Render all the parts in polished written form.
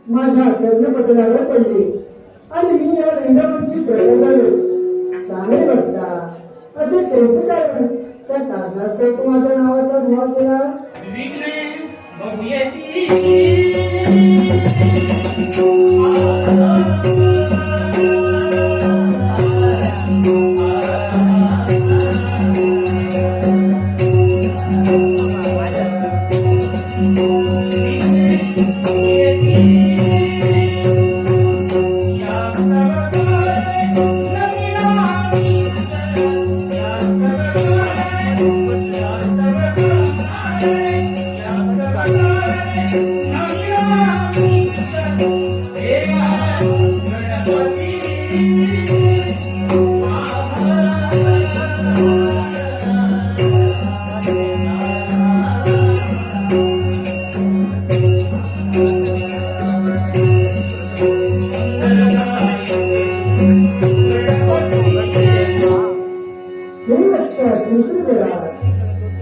माझ्या कर्णपटलावर पडले आणि मी या रंगमंची प्रकट झालो. सांगे बघता असे कोणते कारण त्या कारणास्तव तू माझ्या नावाचा धुवा केलास?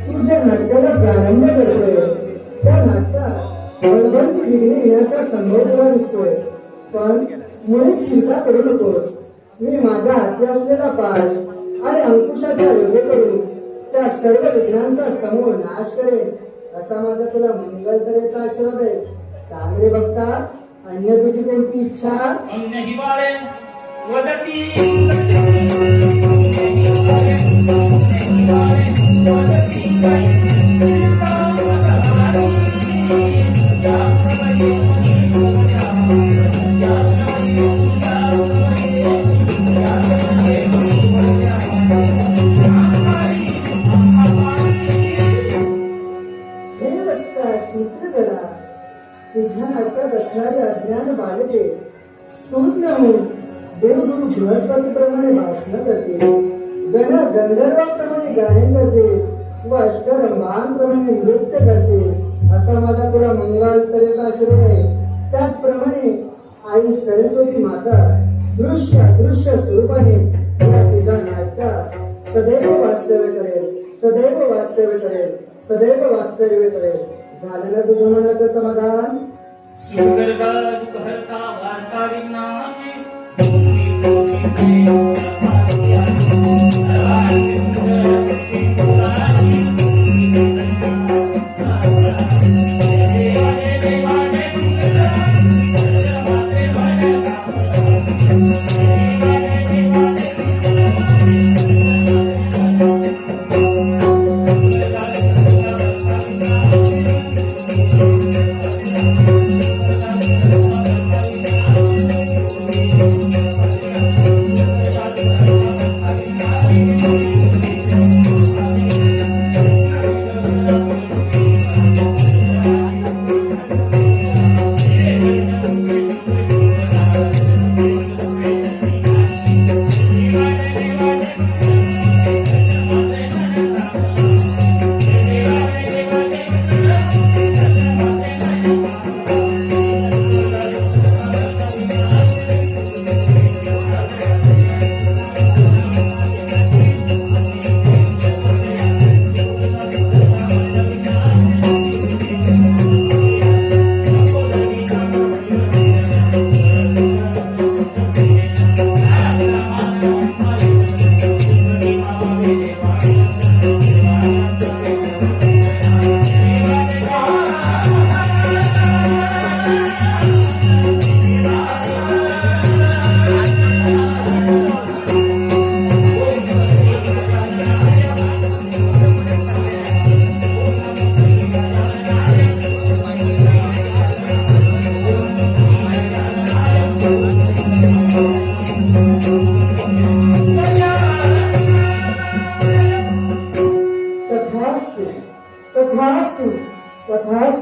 तुझ्या नाटकाला प्रारंभ करतोय. त्या नाटकात बळबंती विघ्ने येण्याचा संभव तुला दिसतोय, पण मुळीच चिंता करू नकोस. मी माझ्या हाती असलेला पाश आणि अंकुशाच्या योगे करून त्या सर्व विघ्नांचा समूळ नाश करेन असा माझा तुला मंगलतरेचा आशीर्वाद आहे. सांग रे भक्ता, अन्य तुझी कोणती इच्छा? तुझ्या नाटकात असणारे अज्ञान बालके सूज्ञ होऊन देवगुरु बृहस्पतीप्रमाणे भाषण करते, गण गंधर्वाप्रमाणे गायन करते व अष्टरंभांप्रमाणे नृत्य करते असा माझा तुला मंगलतरेचा आशीर्वाद आहे. त्याचप्रमाणे आई सरस्वती माता दृश्य अदृश्य स्वरूपाने तुझ्या नाटकात सदैव वास्तव्य करेल, सदैव वास्तव्य करेल, सदैव वास्तव्य करेल. झालं ना तुझ्या मनाचं समाधान?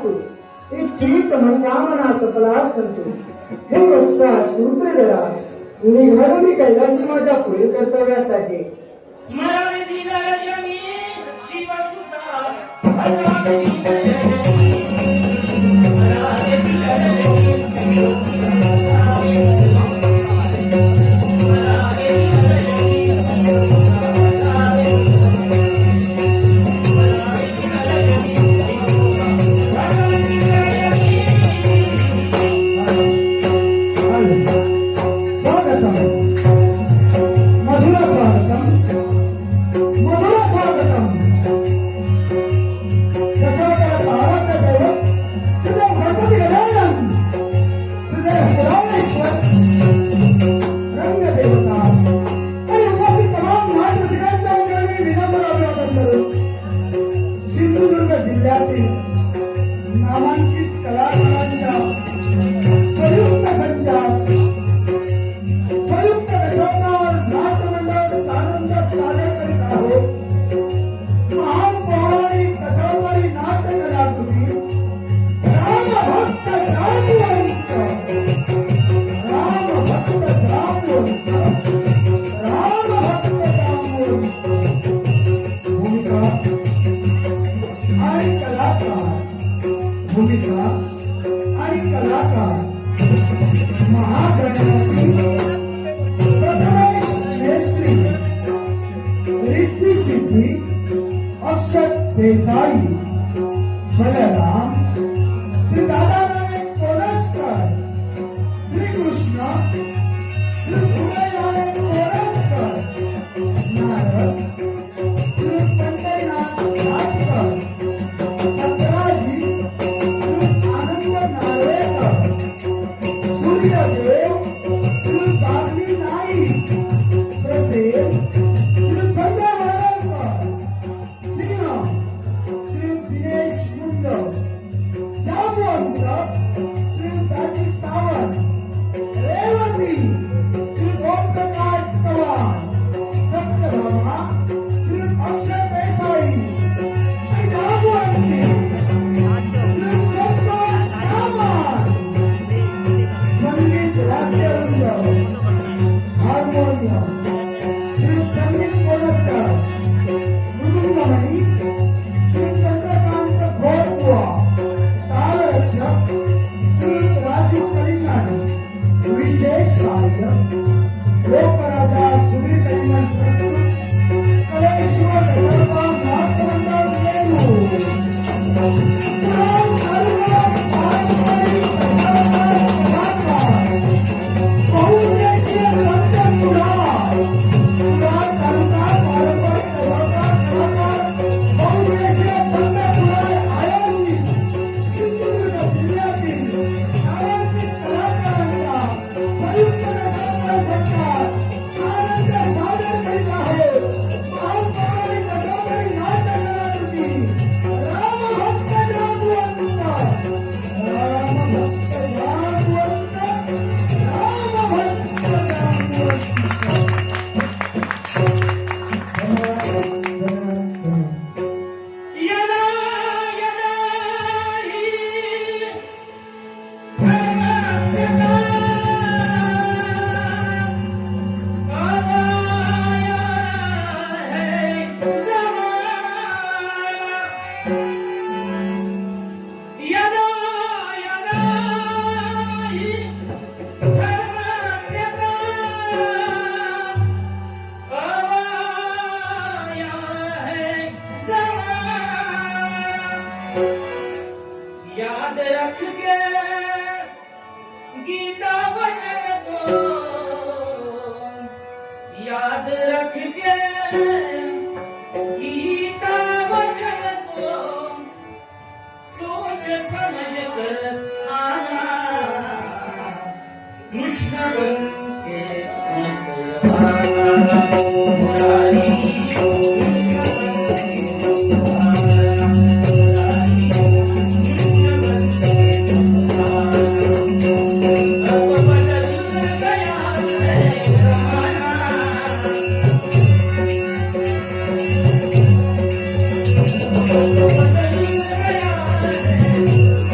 तू इच्छित मनकामना सफला संतू हे वत्सा सूत्रधरा निघालो मी कैलासी माझ्या पुढील कर्तव्यासाठी स्मरावे दिनरजनी शिवसुता भजावे दिनरजनी स्मरावे सिंधुदुर्ग जिल्ह्यातील नामांकित कलाकारांच्या संयुक्त संचार संयुक्त दशावतार नाट्यमंडळ सानंद सादर करीत आहोत. महान पौराणिक दशावतारी नाट्य कलाकृती रामभक्त जांबुवंत रामभक्त जांबुवंत रामभक्त जांबुवंत भूमिका आणि कलाकार महागणपती प्रथमेश मेस्त्री रिद्धी सिद्धी अक्षत देसाई बलराम श्री दादानारायण कोरसकर श्रीकृष्ण श्री उदयनारायण कोरसकर नारद श्री पंढरीनाथ भाटकर सत्राजी श्री आनंद नार्वेकर सूर्यदेव श्री बागली नाईक तसेच श्री संजय वडळकर सिंह श्री दिनेश मुंड जांबुवंत श्री दाजी सावंत रेवती श्री ओमप्रकाश चव्हाण सत्यभामा श्री अक्षय देसाई आणि जांबुवंती श्री संतोष सावंत संगीत वाद्यवृंद हार्मोनियम श्री संगीत कोलस्कर मृदुंगमणी श्री चंद्रकांत घोरबुवा तालरक्षक श्री राजू कलिंगण विशेष सहाय्य लोकराजा सुधीर कलिंगण प्रस्तुत कलेश्वर दशावतार नाट्यमंडळ वेलूर पुराण तालुका पारंपरिक दशावतार कलाकार बहुउद्देशीय संत पुराण पुराण तालुका पारंपरिक दशावतार कलाकार बहुउद्देशीय संत पुराण आयोजित सिंधुदुर्ग जिल्ह्यातील नामांकित कलाकारांचा संयुक्त दशावतार संचार आनंद सादर करीत आहोत. महान पौराणिक दशावतारी नाट्य कलाकृती रामभक्त जांबुवंत रामभक्त जांबुवंत रामभक्त जांबुवंत. धन्यवाद धन्यवाद. यदा यदा हि धर्मस्यता अवाय है यदा यदा हि धर्मस्यता अवाय है याद रख के गीता वचन को याद रख के गीता वचन को सोच समझ कर आना कृष्ण बन के मत आना मुरारी कृष्ण बन के मत आना अब बदल गया है जमाना अब बदल गया है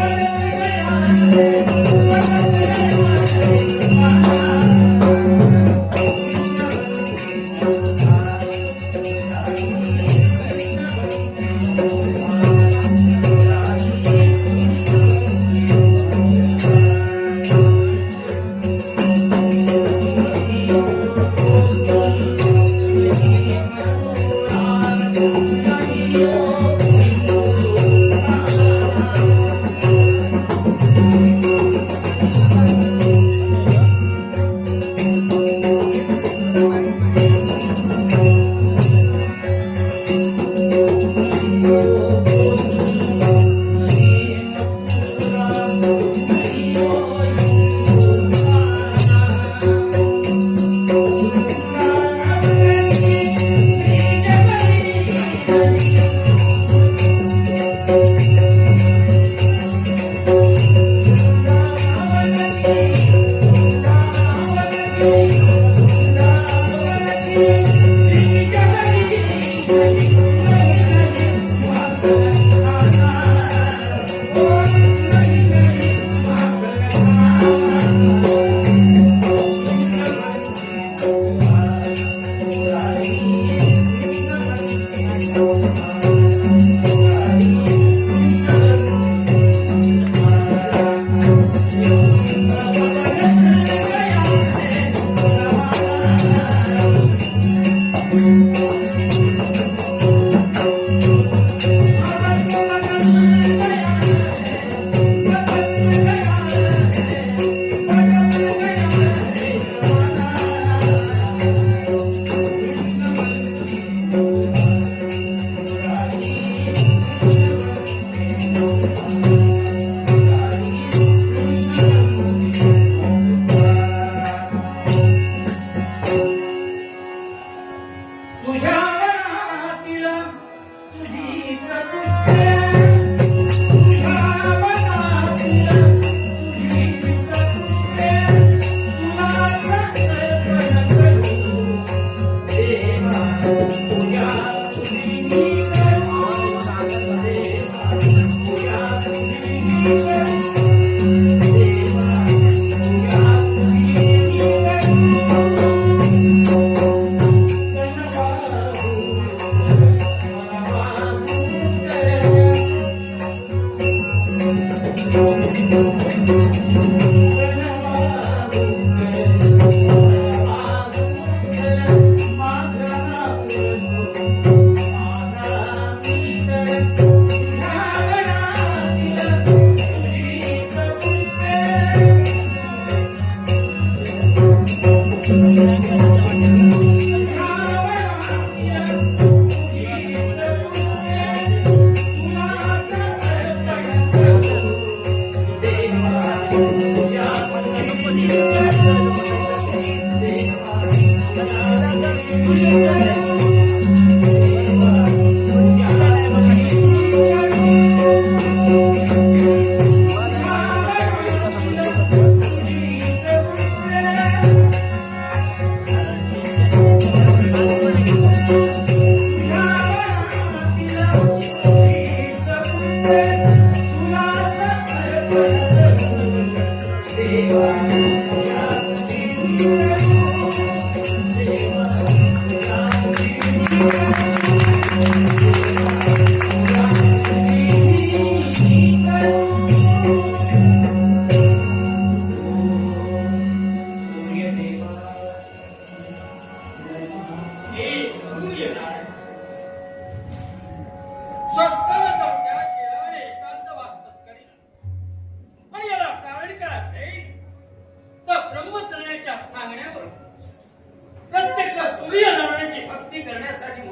प्रत्यक्ष सूर्यनारायणाची भक्ती करण्यासाठी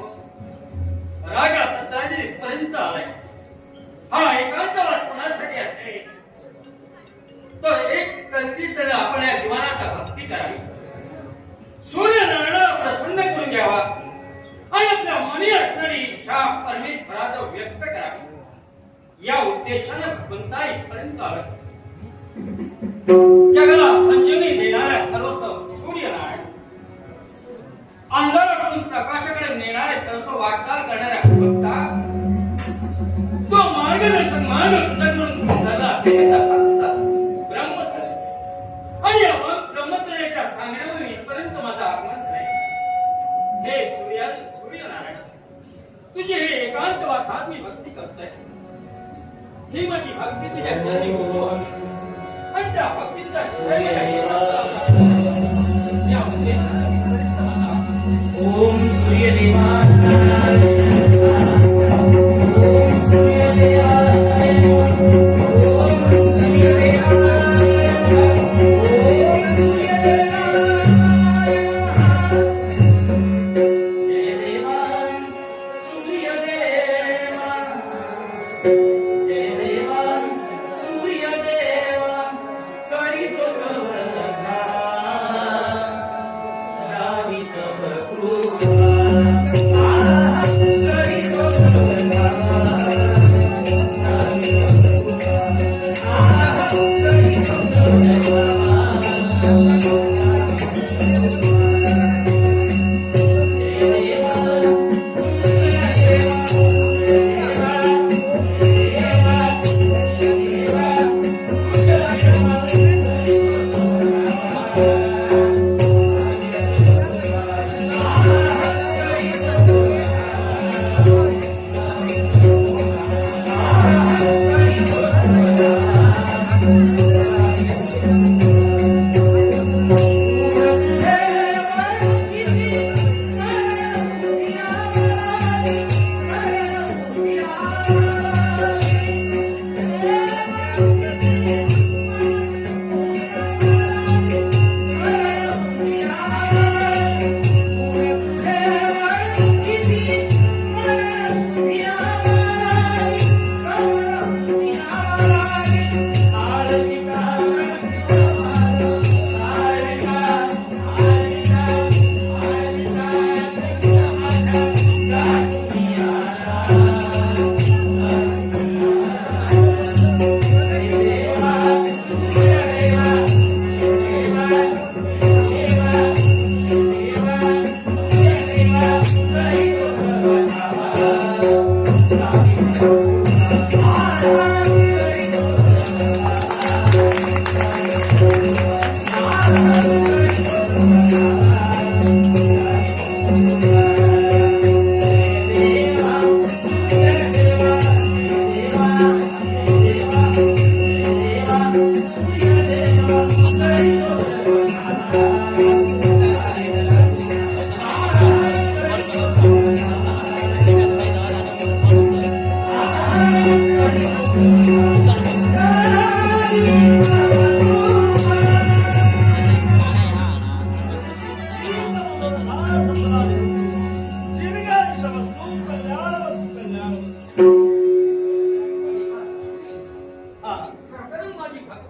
राजा सत्राजी पर्यंत आलाय. हा एकांतवास कोणासाठी असेल तर एक कंठी तर आपण या जीवनात भक्ती करावी, सूर्यनारायण प्रसन्न करून घ्यावा आणि आपल्या मनी असणारी इच्छा परमेश्वराला व्यक्त करावी या उद्देशाने भगवंता इथपर्यंत आला. जगाला संजीवनी देणाऱ्या सर्वस्व सूर्यनारायण, अंधारातून प्रकाशाकडे नेणारे सर्वस्व वाटचाल करणाऱ्या भगवंता, तो मार्गदर्शन मार्ग सुधारून झाला ब्रह्म झाले. आणि आपण ब्रह्मत्रयाच्या सांगण्यावरून इथपर्यंत माझं आगमन झालंय. हे सूर्यनारायण, तुझी हे एकांतवासात मी भक्ती करतोय. ही माझी भक्ती तुझ्या चरणी होतो आणि त्या भक्तीचा या उद्देशाने ओम सूर्यदेवाय ओम सूर्यदेवाय ओम सूर्यदेवाय ओम आरती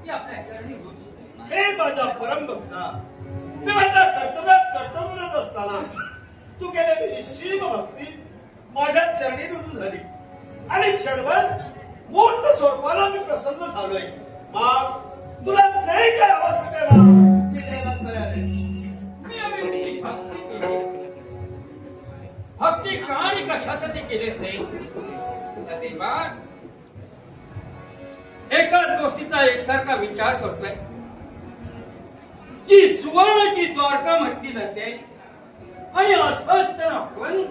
भक्ती आपल्या चरणी होतीच नाही. हे माझा परम भक्ता, मी माझ्या कर्तव्यात कर्तव्यरत असताना तू केलेली निश्चिम भक्ती माझ्या चरणी रुजू झाली आणि क्षणभर मूर्त स्वरूपाला मी प्रसन्न झालोय. मग तुला जे काय आवश्यक आहे ना, मी द्यायला तयार आहे. मी अभिवृद्धी भक्ती केली. भक्ती का आणि कशासाठी केली असेल तर देवा एकाच गोष्टीचा एकसारखा विचार करतोय. जी सुवर्णाची द्वारका म्हटली जाते आणि अस्वस्थ आपण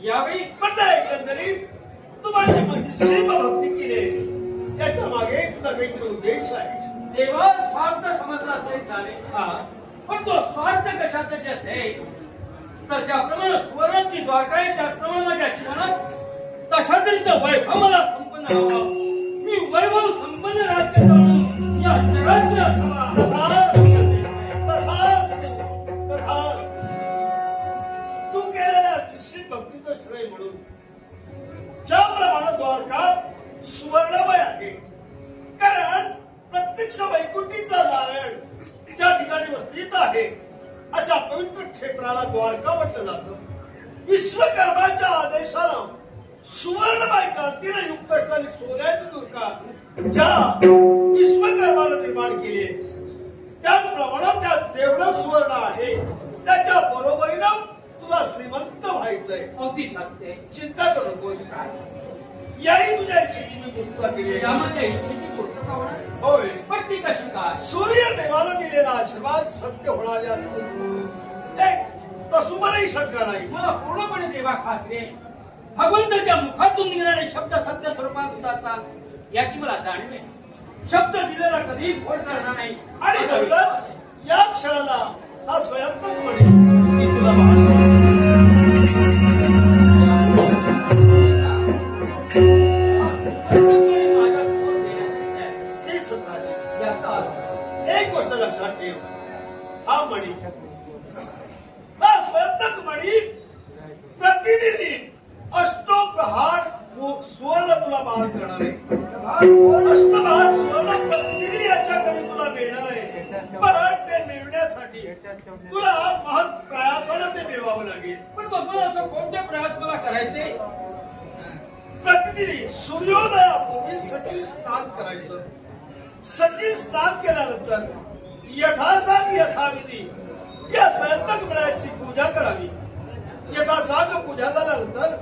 यावेळी पण एकंदरीत तू माझी निश्चिम भक्ती केली त्याच्या मागे तुझा काहीतरी उद्देश आहे. देवा स्वार्थ समजला तरी चालेल, हा, पण तो स्वार्थ कशासाठी असेल तर ज्याप्रमाणे सुवर्णाची द्वारका आहे त्याप्रमाणे माझ्या जीवनात तशा तरीचं वैभव मला संपन्न हवं. मी वैभव संपन्न राज्य करून या जगात असावा. तू केलेल्या निश्चित भक्तीचं श्रेय म्हणून ज्याप्रमाणे द्वारका सुवर्णमय आहे, कारण प्रत्यक्ष वैकुंठीचा नारायण ज्या ठिकाणी वस्तीत आहे अशा पवित्र क्षेत्राला द्वारका म्हटलं जातं. विश्वकर्माच्या आदेशानं सुवर्णमय कांतीने युक्त असलेली सोन्याची दुर्गा ज्या विश्वकर्मानं निर्माण केली त्याचप्रमाणे त्यात जेवढं सुवर्ण आहे त्याच्या बरोबरीनं तुला श्रीमंत व्हायचंय. अगदी सत्य. चिंता करू नको. याही तुझ्या इच्छेची मी पूर्तता केली आहे. यामध्ये इच्छेची पूर्तता होणार, होय, पण ती कशी काय? सूर्यदेवाला दिलेला आशीर्वाद सत्य होणाऱ्या एक कसुमरही शंका नाही. मला पूर्णपणे देवा खात्री आहे भगवंताच्या मुखातून निघणारे शब्द सत्य स्वरूपात उतरतात याची मला जाणीव आहे. शब्द दिलेला कधी फोड करणार नाही आणि घडलं या क्षणाला हा स्वयंपाकपणे मी तुला पाहतो. माझ्यासमोर देण्यासाठी आहे. हे सत्राजी, याचा अर्थ एक गोष्ट लक्षात ठेव. हा मणी, हा स्वयंपाक मणी प्रतिनिधी अष्टप्रहार सुवर्ण तुला बाळ करणार आहे. अष्टप्रहार सुवर्ण प्रतिनिधी याच्या कमी तुला मिळणार आहे. पण ते मिळवण्यासाठी तुला महत् प्रयासानं ते मिळवावं लागेल. पण बाबा असं कोणते प्रयास मला करायचे? प्रतिनिधी सूर्योदयापूर्वी सचिन स्नान करायचं. सचिन स्नान केल्यानंतर यथासांग यथाविधी या स्वयंपाक मेळ्याची पूजा करावी. यथासांग पूजा झाल्यानंतर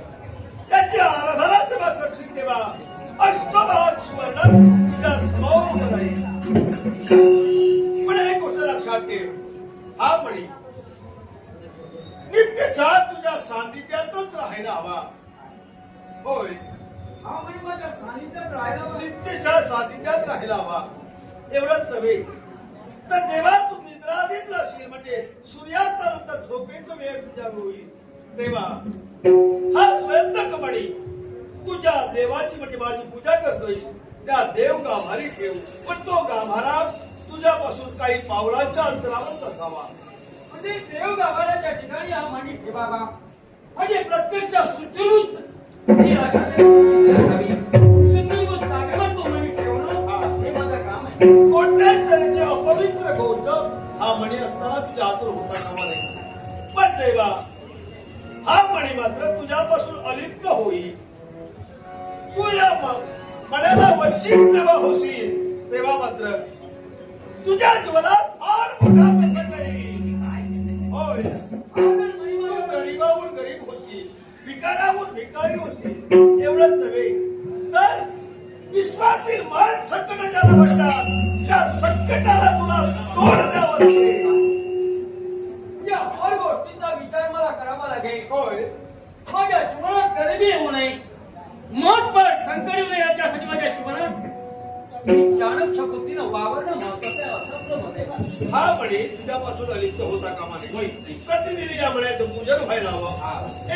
त्याची आराधना जेव्हा करशील तेव्हा अष्टभाग सुवर्ण तुझ्या समोर राहील. पण एक गोष्ट लक्षात ठेव, हा मणी नित्यशः तुझ्या सान्निध्यातच राहायला हवा. होय, हा म्हणजे माझ्या सानिध्यात राहायला हवा. नित्यशः सान्निध्यात राहायला हवा. एवढंच नव्हे तर जेव्हा तू निद्राधीन राहशील म्हणजे सूर्यास्तानंतर झोपेचं वेळ तुझ्या होईल तेव्हा हा स्वयंपाक मणी तुझ्या देवाची म्हणजे माझी पूजा करतोयस त्या देव गाभारी ठेव. पण तो गाभारा तुझ्यापासून काही पावलांच्या अंतरावरच असावा. म्हणजे देव गाभाऱ्याच्या ठिकाणी हा मांडी ठेवावा म्हणजे प्रत्यक्ष सुचरूत ही अशा तऱ्हेची असावी. सुचरूत जागेवर तो मणी ठेवणं हे माझं काम आहे. कोणत्याच तऱ्हेचे अपवित्र गोष्ट हा मणी असताना तुझ्या हातून होता कामा नये. पण देवा हा मणी मात्र तुझ्यापासून अलिप्त होईल. तू या मण्याला वंचित जेव्हा होशील तेव्हा मात्र तुझ्या जीवनात फार मोठा प्रसंग येईल. होय, तू गरीबाहून गरीब होशील, भिकाऱ्याहून भिकारी होशील. एवढंच नव्हे तर विश्वातील मान संकट ज्याला म्हणतात त्या संकटाला तुला तोड द्यावं लागेल. या हर गोष्टीचा विचार मला करावा लागेल. होय, माझ्या जीवनात गरिबी येऊ नये, महत्पट संकट येऊ नये याच्यासाठी माझ्या जीवनात मी चाणक्य बुद्धीनं वावरणं महत्वाचं आहे असं आपलं मत आहे. हा मणी तुझ्यापासून अलिप्त होता कामा नये. प्रतिनिधी या मण्याचं पूजन व्हायला हवं.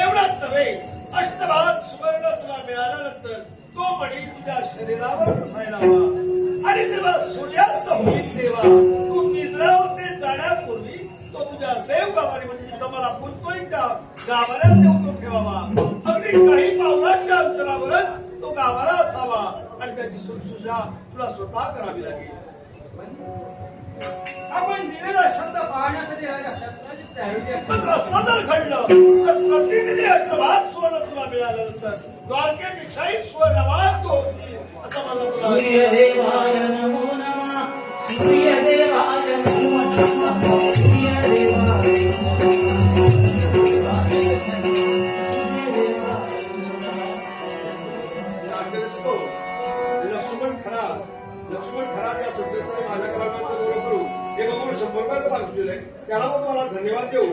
एवढंच नव्हे अष्टभाग सुवर्ण तुला मिळाल्यानंतर तो मणी तुझ्या शरीरावर असायला हवा. आणि जेव्हा सूर्यास्त होईल तेव्हा तू निद्रावस्थेत जाण्यापूर्वी तो तुझ्या देव गाभारी म्हणजे जिथं मला पूजतोय त्या गाभाऱ्यात देऊ तो ठेवावा. अगदी काही पावलांच्या अंतरावरच तो गाभारा असावा आणि त्याची सुश्रूषा तुला स्वतः करावी लागेल. आपण दिलेला शब्द पाहण्यासाठी राजा शस्त्राची तयारी केली. पण असं जर घडलं तर प्रतिनिधी अष्टभाग सुवर्ण तुला मिळाल्यानंतर द्वारकेपेक्षाही सुवर्णवान तू होती असं मला तुला सूर्यदेवाय नमो नमः सूर्यदेवाय नमो नमः सूर्यदेवाय लक्ष्मण खरा या सत्तेसाठी माझ्या कराराचा गौरव करू हे बघून 100 रुपयाचं मागू दिलंय त्याला मग तुम्हाला धन्यवाद देऊ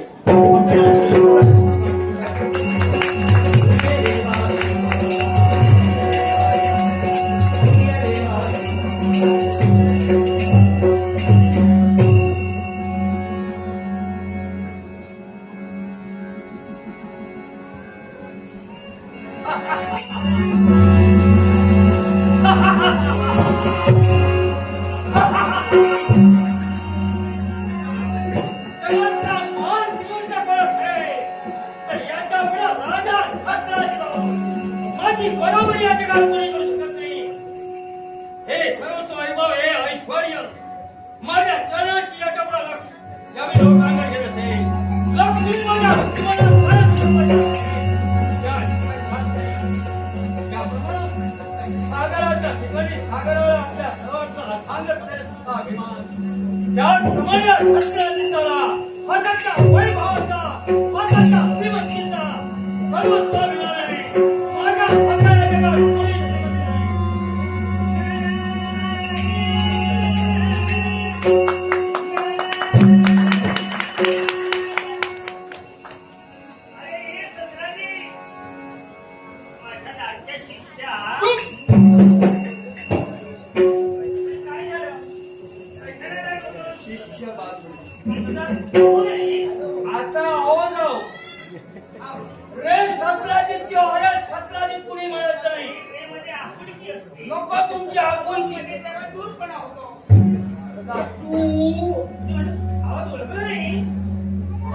जगाचा मान श्रीमंत कळस आहे. तर याच्या पुढे राजा छत्रपती माझी बरोबरी या जगात कोणी करू शकत नाही. हे सर्वच वैभव हे ऐश्वर्य माझ्या जनाची याच्या पुढे लक्ष यावेळी लोकांना घेत असेल. लक्ष्मी माझ्या भक्तिमाना फारच संपत्ती आहे. त्याप्रमाणे सागराच्या ठिकाणी सागराला आपल्या सर्वांचा अथांग सुद्धा अभिमान त्याप्रमाणे छत्रपतीला स्वतःच्या वैभवाचा स्वतःच्या श्रीमंतीचा सर्वस्व अभिमान आहे. माझ्या सगळ्या जगात कोणी श्रीमंत नाही. शिष्य बाजू आता आवाज रे सत्राजित किंवा अरे सत्राजित कुणी म्हणत नाही. नको तुमची आपुलकी आता तू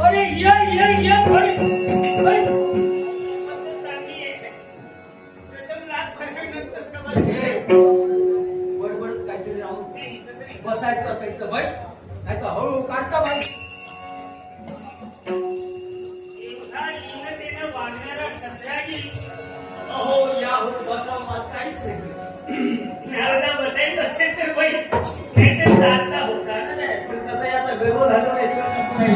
अरे ये बडबडत काहीतरी राहून बसायचं असेल तर बस नाही तर हळूहळू काढता बाई. अहो याहून बसावं काहीच नाही बसायचं असेल तर बैस नाहीतर चालता होता पण कसं याचा गर्व घालवण्याशिवाय कसं नाही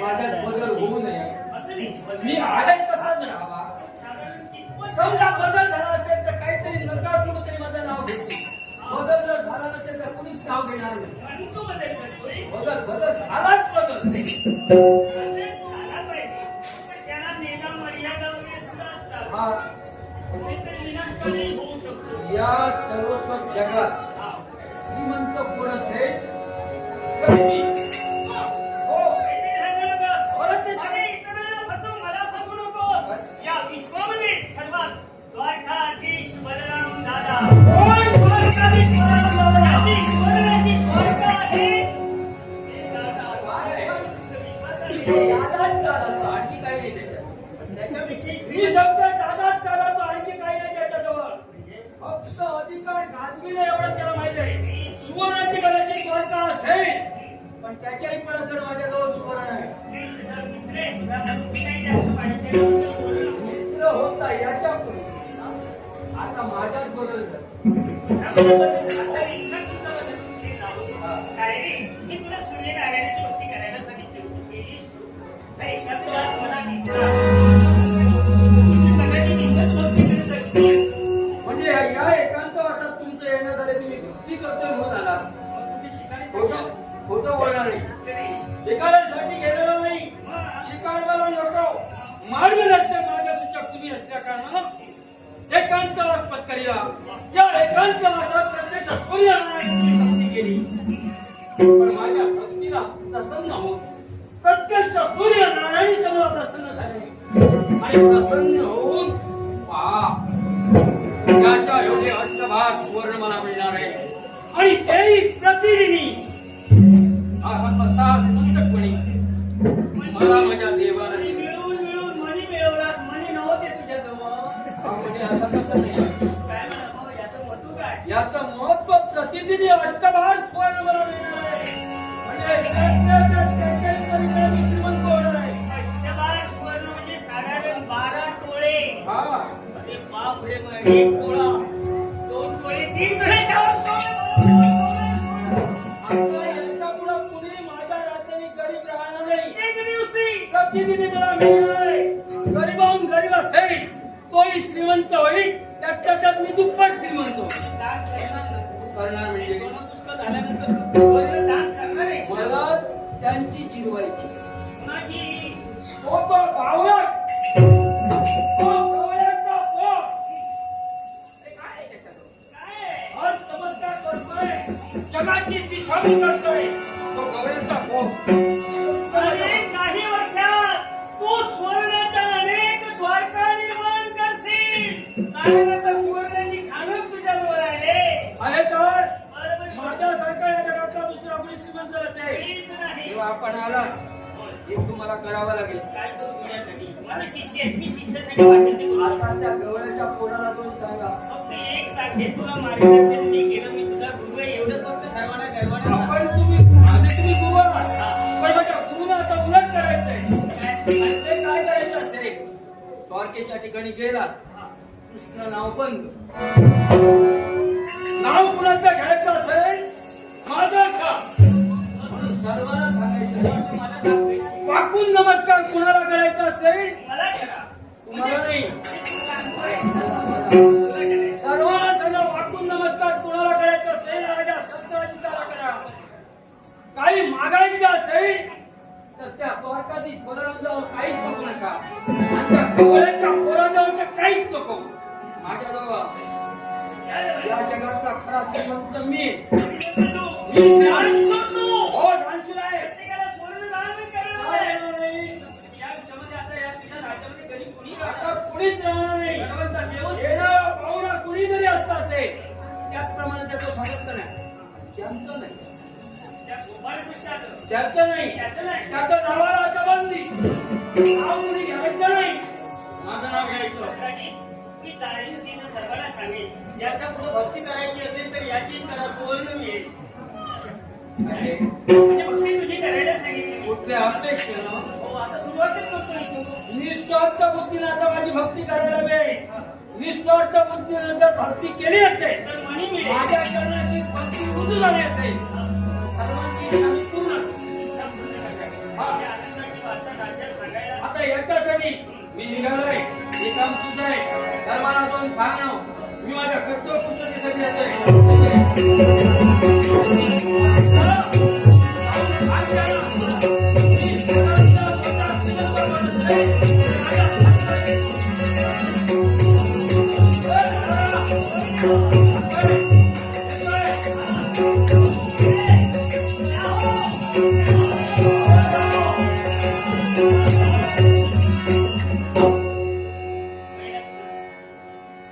माझ्यात बदल होऊ नये. मी आहे तसाच राहावा. समजा बदल झाला असेल तर काहीतरी नकारात्मक तरी माझं नाव घेते. बदल जर झाला नसेल तर कुणीच नाव घेणार नाही. बदल झालाच बदल. हा या सर्वस्व जगात श्रीमंत कोण असेल तर मी. हो परत ते कोण द्वारकाधीश बलराम दादा. दादाच दादा आणखी काही नाही त्याच्यात. मी शब्द दादाच दादा तो आणखी काही नाही त्याच्याजवळ. फक्त अधिकार गाजविणे एवढं त्याला माहित आहे. सुवर्णाची गडाची द्वारका असेल पण त्याच्याही पळकडे माझ्याजवळ सुवर्ण आहे. मित्र होता याच्या आता माझ्याच बदल म्हणजे या एकांतवासात तुमचं येणं झालं तुम्ही भक्ती करतोय म्हणून आला. खोटं बोलणार नाही. शिकाऱ्यासाठी गेलेलो नाही. शिकारवाला नको. मार्गसूचक तुम्ही असल्या कारणानं एकांतवास पत्करीला. या एकांतवासात प्रत्यक्ष सूर्यनारायणाची भक्ती केली पण माझ्या भक्तीला प्रसन्न होत प्रत्यक्ष सूर्यनारायण तुम्हाला प्रसन्न झाले आणि प्रसन्न होऊन पहा त्याच्या एवढे अष्टभार सुवर्ण मला मिळणार आहे आणि तेही प्रतिदिनी असा संतपणी मला माझ्या देवाला मिळून मनी मिळवलास मनी नव्हते तुझ्याजवळ बाप रे मग एक डोळा, दोन डोळे, तीन डोळे, आता यांच्यापुढं कुणी माझ्या राज्याने गरीब राहणार नाही. एक दिवशी प्रतिनिधी मला मिळणार आहे. गरीबाहून गरीब असेल तोही श्रीमंत होईल. त्यात मी दुप्पट श्रीमंत होईल. दान करणार नाही. करणार म्हणजे सोनं पुष्कळ झाल्यानंतर तू वरील दान करणार आहेस. मला त्यांची जिरवायची. कुणाची? तो बावळट, तो गवळ्याचा पोट. हे काय आहे त्याच्याजवळ? काय आहे? हा चमत्कार करतोय, जगाची दिशाभूल करतोय तो गवळ्याचा पोट. अरे काही वर्षात तू सुवर्णाच्या अनेक द्वारका निर्माण करशील. कारण आता सुवर्णाची खाणच तुझ्याजवळ आहे. आहे तर बरोबर. माझ्यासारखा या जगातला दुसरा कोणी श्रीमंत असेल. काहीच नाही. जेव्हा आपण आला हे तुम्हाला करावं लागेल. काय करू तुझ्यासाठी? मला शिष्य आहेस, मी शिष्यासाठी वाटेल ते करू. आता त्या गवळ्याच्या पोराला दोन सांगा. फक्त एक सांगेन तुला, मार्गदर्शन मी केलं, मी तुझा गुरु आहे, एवढं फक्त सर्वांना गर्वाने सांग. आपण तुम्ही गुरु आहात. पण माझ्या गुरुला आता उलट करायचंय. आणि ते काय करायचं असेल? द्वारकेच्या ठिकाणी गेला, कृष्ण नाव बंद. नाव कुणाचं घ्यायचं असेल? माझं का? म्हणून सर्वांना सांगायचं. मला सांगतोयस. वाकून नमस्कार कुणाला करायचा असेल? मला करा. तुम्हाला नाही. सांगतोय. सर्वांना सांगा वाकून नमस्कार कुणाला करायचा असेल? राजा सत्यजिताला करा. काही मागायचं असेल तर त्या द्वारकाधीश बलरामजवळ काहीच बघू नका. आणि त्या गवळ्याच्या पोराजवळ तर काहीच नको. माझ्याजवळ या जगातला खरा श्रीमंत मी. मी श्रीमंत. हो, जानशील आहे. प्रत्येकाला सोनं दान करणार आहे. या आयुष्यामध्ये आता या तुझ्या राज्यामध्ये गरीब कोणी आता राहणार? कुणीच राहणार नाही. भगवंता देवच येणारा पाहुणा कुणी जरी असता असेल त्याचप्रमाणे त्याचं स्वागत नाही. त्यांचं नाही. त्या गोपाळकृष्णाचं. त्याचं नाही. त्याचं नाही. त्याचं नावाला आता बंदी. नाव कुणी घ्यायचं नाही. माझं नाव घ्यायचं. आणि मी तारेने तिथं सर्वांना सांगेन, याच्या पुढे भक्ती करायची असेल तर याचीच करा, सुवर्ण मिळेल. अरे, म्हणजे भक्ती तुझी करायला सांगितली मी. कुठल्या अपेक्षेनं हो, आता सुरुवातच करतोय तू. निस्वार्थ बुद्धीनं आता माझी भक्ती करायला मिळेल. निस्वार्थ बुद्धीनं जर भक्ती केली असेल, तर मनी मिळेल. माझ्या चरणाची भक्ती रुजू झाली असेल, सर्वांची इच्छा मी पूर्ण करेन. हा, या आनंदाची वार्ता राज्यात सांगायला आता याच्यासाठी मी निघालोय. हे काम तुझं आहे. धर्माला जाऊन सांगणं. मी माझ्या कर्तव्य पूर्ततेसाठी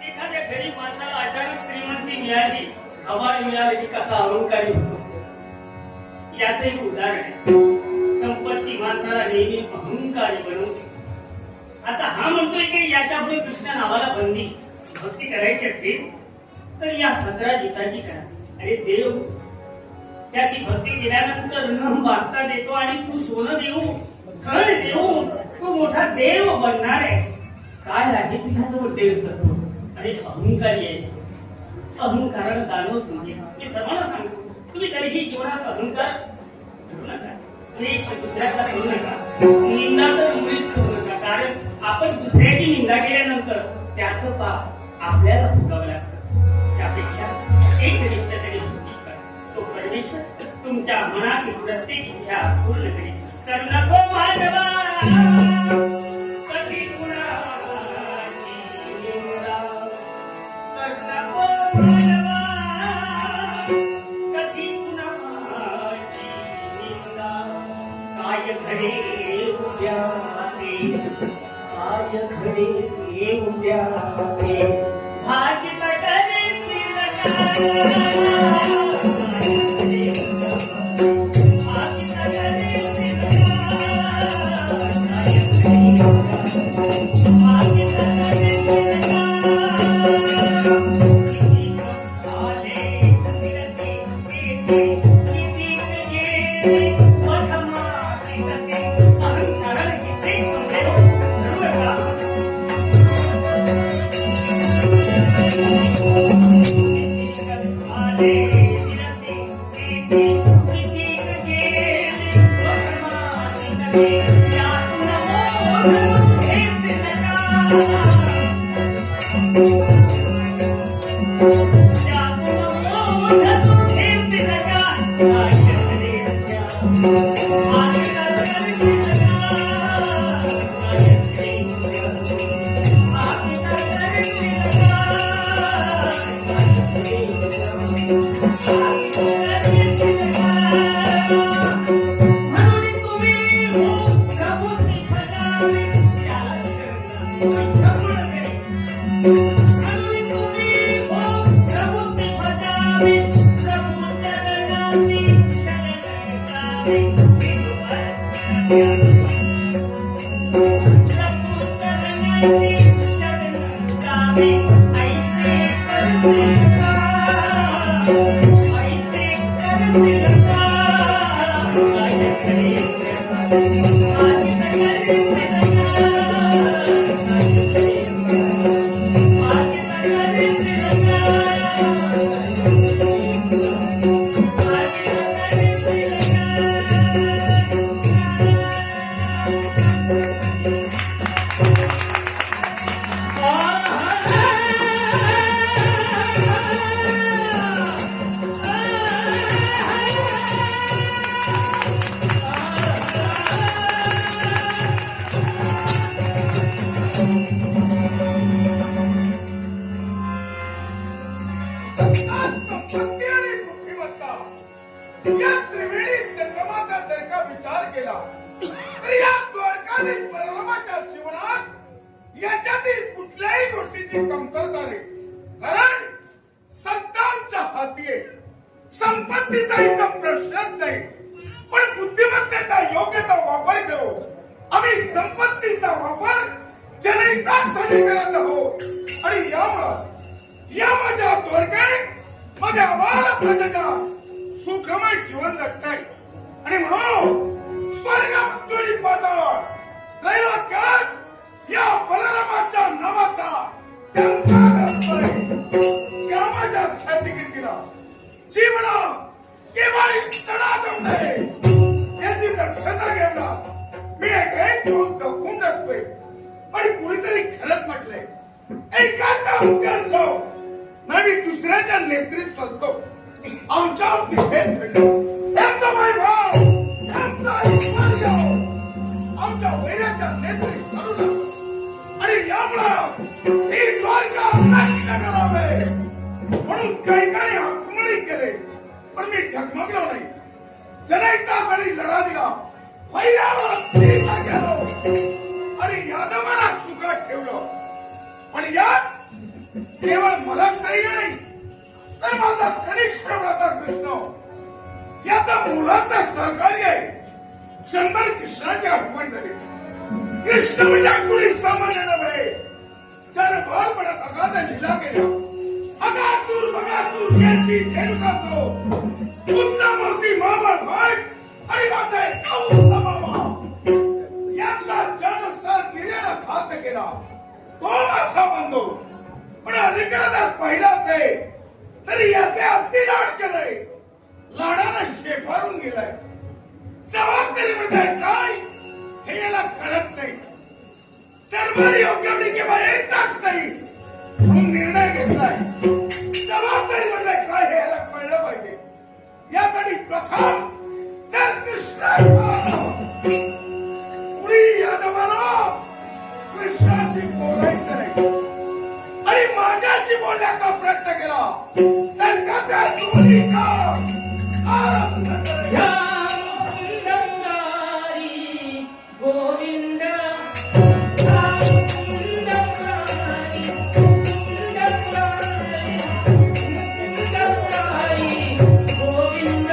एखाद्या गरीब माणसाला अचानक श्रीमंती मिळाली, आभार मिळाले की कसा अहंकारी होतो. याचं एक उदाहरण आहे. संपत्ती माणसाला नेहमी अहंकारी बनवते. आता हा म्हणतोय की याच्या पुढे कृष्ण नावाला बंदी. भक्ती करायची असेल तर या 17 गीताची करा. अरे देव, त्याची भक्ती केल्यानंतर न मागता देतो आणि तू सोनं देऊ, खरं देऊ, तू मोठा देव बनणार आहेस. काय आहे तुझ्याजवळ देव तत्व? आणि अहंकारी आहेस. अहंकारानं दानव समजे. मी सर्वांना सांगतो, तुम्ही कधीही कोणाचा अहंकार करू नका. द्वेष दुसऱ्याचा करू नका. निंदा तर मुळीच करू नका. कारण आपण दुसऱ्याची निंदा केल्यानंतर त्याचं पाप आपल्याला भोगावं लागतं. त्यापेक्षा एक निष्ठ तरी सुखी करा. तो परमेश्वर तुमच्या मनातील प्रत्येक इच्छा पूर्ण करेल. तर नको मानवा कधी कुणाची निंदा. तर नको मानवा कधी कुणाची निंदा. काय घडे उद्या ते, काय घडे उद्या ते, भाग्य पटले संपत्ती आणि बुद्धिमत्ता या त्रिवेणी संगमाचा जर का विचार केला तर या द्वारकाधीश बलरामाच्या जीवनात याच्यातील कुठल्याही गोष्टीची कमतरता नाही. कारण सत्ता आमच्या हाती आहे, संपत्तीचा इथं प्रश्नच नाही. पण बुद्धिमत्तेचा योग्यता वापर करू आम्ही संपत्तीचा वापर जनहितासाठी करत आहोत. आणि यामुळे या माझ्या द्वारकेत माझ्या बाल प्रजेचा सुखमय जीवन जगताय. आणि म्हणून स्वर्ग पाताळ त्रैलोक्यात या बलरामाच्या नावाचा टंकार असतोय. या माझ्या ख्यातिकीर्तीला जीवना केव्हाही तडा जाऊ नये याची दक्षता घ्यायला मी एक जपून टाकतोय. आणि कुणीतरी खरंच म्हटलंय एकाचा उत्कर्ष मी दुसऱ्याच्या नेत्रीत चालतो. आमच्या दिशेत फिरलो त्यांचा वैभव त्यांचा ऐश्वर्य आमच्या वैराच्या नेत्रीत चालू लागलो. आणि यामुळं ही द्वारका नष्ट करावे म्हणून कैकाने आक्रमणी केले. पण मी ढगमगलो नाही, जनहितासाठी लढा दिला, वैरावर तीर्थ गेलो आणि यादवाला सुखात ठेवलं. आणि यात केवळ मला सही नाही तर माझा कनिष्ठ भ्राता कृष्ण याचा मुलाचा सहकार्य आहे. 100 कृष्णाची आठवण झाली. कृष्ण म्हणजे कुणी सामान्य नव्हे, ज्याने बालपणात अगाध लीला केल्या. अगासूर बगासूर यांची झेलका तो उत्तमोसी मामा भाई आणि माझे कौसा मामा यांचा जनसात निर्याला घात केला. तो माझा बंधू पण अधिकारात पहिलाच आहे तरी याचे अतिलाड केलंय, लाडानं शेफारून गेलाय. जबाबदारी म्हणजे काय हे याला कळत नाही. दरबारी योग्य किंवा येतच नाही म्हणून निर्णय घेतलाय. जबाबदारी म्हणजे काय हे याला कळलं पाहिजे. यासाठी प्रथम तर कृष्णाचा पुढे यादवाला कृष्णाशी बोलायचं नाही आणि माझ्याशी बोलण्याचा प्रयत्न केला तर का त्या दोन्हीचा आरंभ करेल. गोविंद गोविंद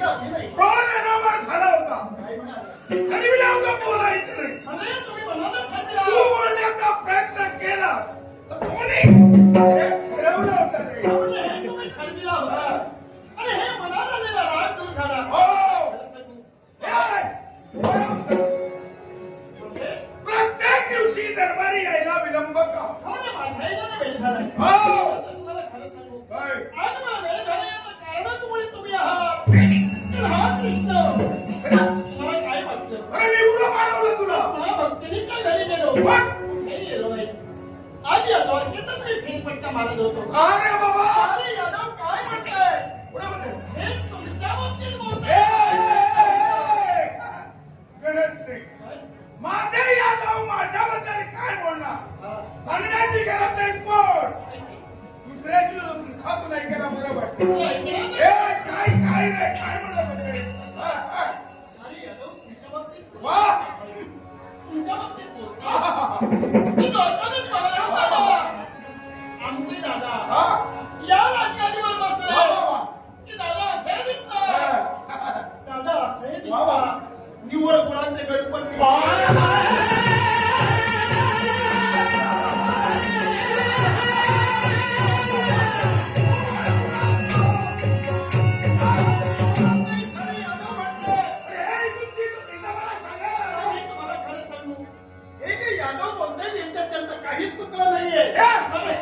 आधी नाही. क्रोध अनावर झाला होता. काय म्हणाले? ठरविला होता बोलायचं नाही. अरे तुम्ही मनाला खाली तू आहात. बोलण्याचा प्रयत्न केला तर कोणी हे ठरवलं होतं रे. म्हणजे हे तुम्ही ठरविला होता. आणि हे मनात आलेला राग दूर झाला. हो. खरं सांगू. हे, बरोबर. म्हणजे प्रत्येक दिवशी दरबारी यायला विलंब का? हो ना, माझ्या आईला वेळ झालाय. हो. आता तुम्हाला खरं सांगू. काय? आज मला वेळ झालाय याचं कारणामुळे तुम्ही आहात. तर हा कृष्ण मला काय वाटलं? अरे मी उडं पाडवलं तुला. महाभक्तीने घरी गेलो. पण? कुठेही गेलो नाही. आज या द्वारकेतच मी फेरफटका मारत होतो. अरे बाबा. अरे यादव काय म्हणताय? पुढे म्हणते. हे तुमच्या बाबतीत ए, बोलताय. गरज नाही. माझे यादव माझ्याबद्दल काय बोलणार सांगण्याची गरज नाही. कोण दुसऱ्याची खातो नाही केला बरोबर. ए, काय काय रे काय म्हणत होते? सारी यादव तुमच्या बाबतीत वा. तुमच्या बाबतीत बोलताय. मी द्वारकाधीश बलराम दादा. आमचे दादा हा? या राजगादीवर वा, बसले. वा, वा. की दादा असे दिसतात. हा. दादा असे वा, वा. दिसतात. निव्वळ गुणांचे गणपती. नाही, सारे यादव म्हटले. अरे, हे बुद्धी तुम्ही तर मला सांगा. मी तुम्हाला खरं सांगू. हे जे यादव बोलतायत यांच्यात त्यांचं काहीच चुकलं नाहीये. ए, अरे,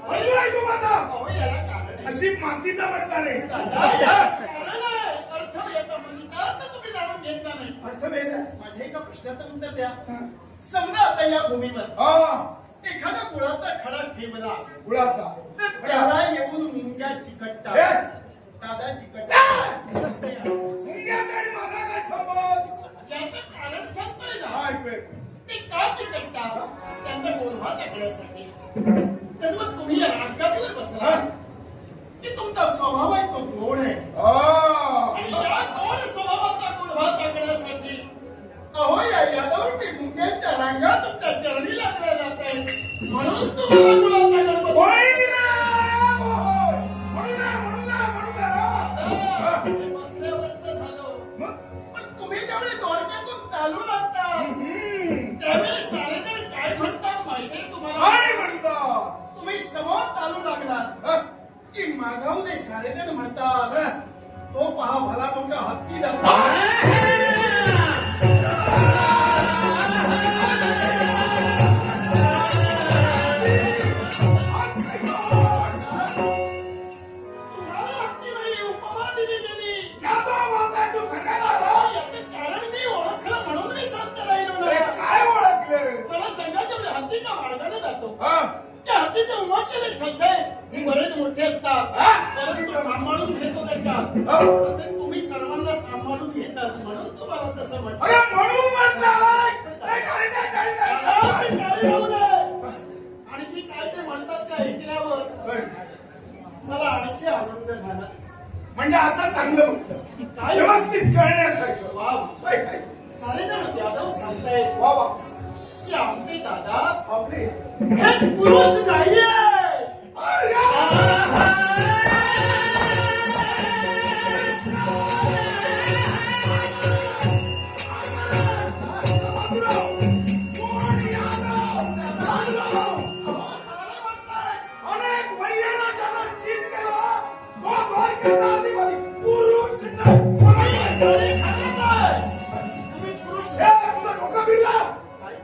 हल्ली आहे तू माझा. अहो, याला कारण आहे. अशी मातीचा म्हटला रे. दादा, याला कारण आहे. अर्थ येतो म्हणजे का तर तुम्ही जाणून घेतला नाही. अर्थ वेगळा. माझ्या एका प्रश्नाचं उत्तर द्या. समजा आता या भूमीवर हा. एखादा गुळाचा खडा ठेवला गुलाबचा. तर त्याला येऊन मुंग्या चिकटतात. ए, दादा चिकटतात. मुंग्याचा आणि माझा काय संबंध? याचं कारण सांगतोय ना. काय बे? ते का चिकटतात? त्यांचा गोडवा टाकण्यासाठी. तर मग तुम्ही या राजगादीवर बसला की तुमचा स्वभाव आहे तो गोड आहे. हा. आणि या गोड स्वभावाचा गोडवा टाकण्यासाठी अहो या यादवरूपी मुंग्यांच्या रांगा तुमच्या चरणी लागल्या जात आहेत. म्हणून तुम्हाला गुलाबचा गणपती. होय रे, होय. म्हणून ना, म्हणून ना, म्हणून ना. दादा, हे बसल्यावर तर झालं. मग? पण तुम्ही ज्यावेळी द्वारकेतून चालू लागता त्यावेळी सारेजण काय म्हणतात माहितीये तुम्हाला? काय म्हणता? तुम्ही समोर चालू लागलात हा? की मागावले सारेजण म्हणतात तो पहा भला मोठा हत्ती दाखवा. तुम्हाला हत्ती नाही उपमा दिली गेली. यादव माझा तू सांगायला आला? याचं कारण मी ओळखलं म्हणून मी शांत राहिलो अरे, ना. काय ओळखलं? मला सांगा जेवढे हत्ती का मार्गाने जातो हा? त्या हत्तीचे उमटलेले ठसे बरेच मोठे असतात. परंतु सांभाळून घेतो त्याच्यात. हा. तसे तुम्ही सर्वांना सांभाळून घेतात म्हणून तुम्हाला तसं म्हणतात. अरे, म्हणून म्हणताय. नाही, काय नाही, काय आता नाही. ते काय राहू दे. आणखी काय ते म्हणतात ते ऐकल्यावर मला आणखी आनंद झाला. म्हणजे आता चांगलं म्हटलं. काय व्यवस्थित कळण्यासारखं. वा काय काय? सारे जण यादव सांगतायत वा वा. की आमचे दादा बापरे. हे पुरुष नाहीये. अरे, या. अनेक महिन्याला त्याला चीज केला. तो द्वारकेचा अधिपती पुरुष नाही. तुम्ही पुरुष हे तुझं डोकं बिरलं. नाही.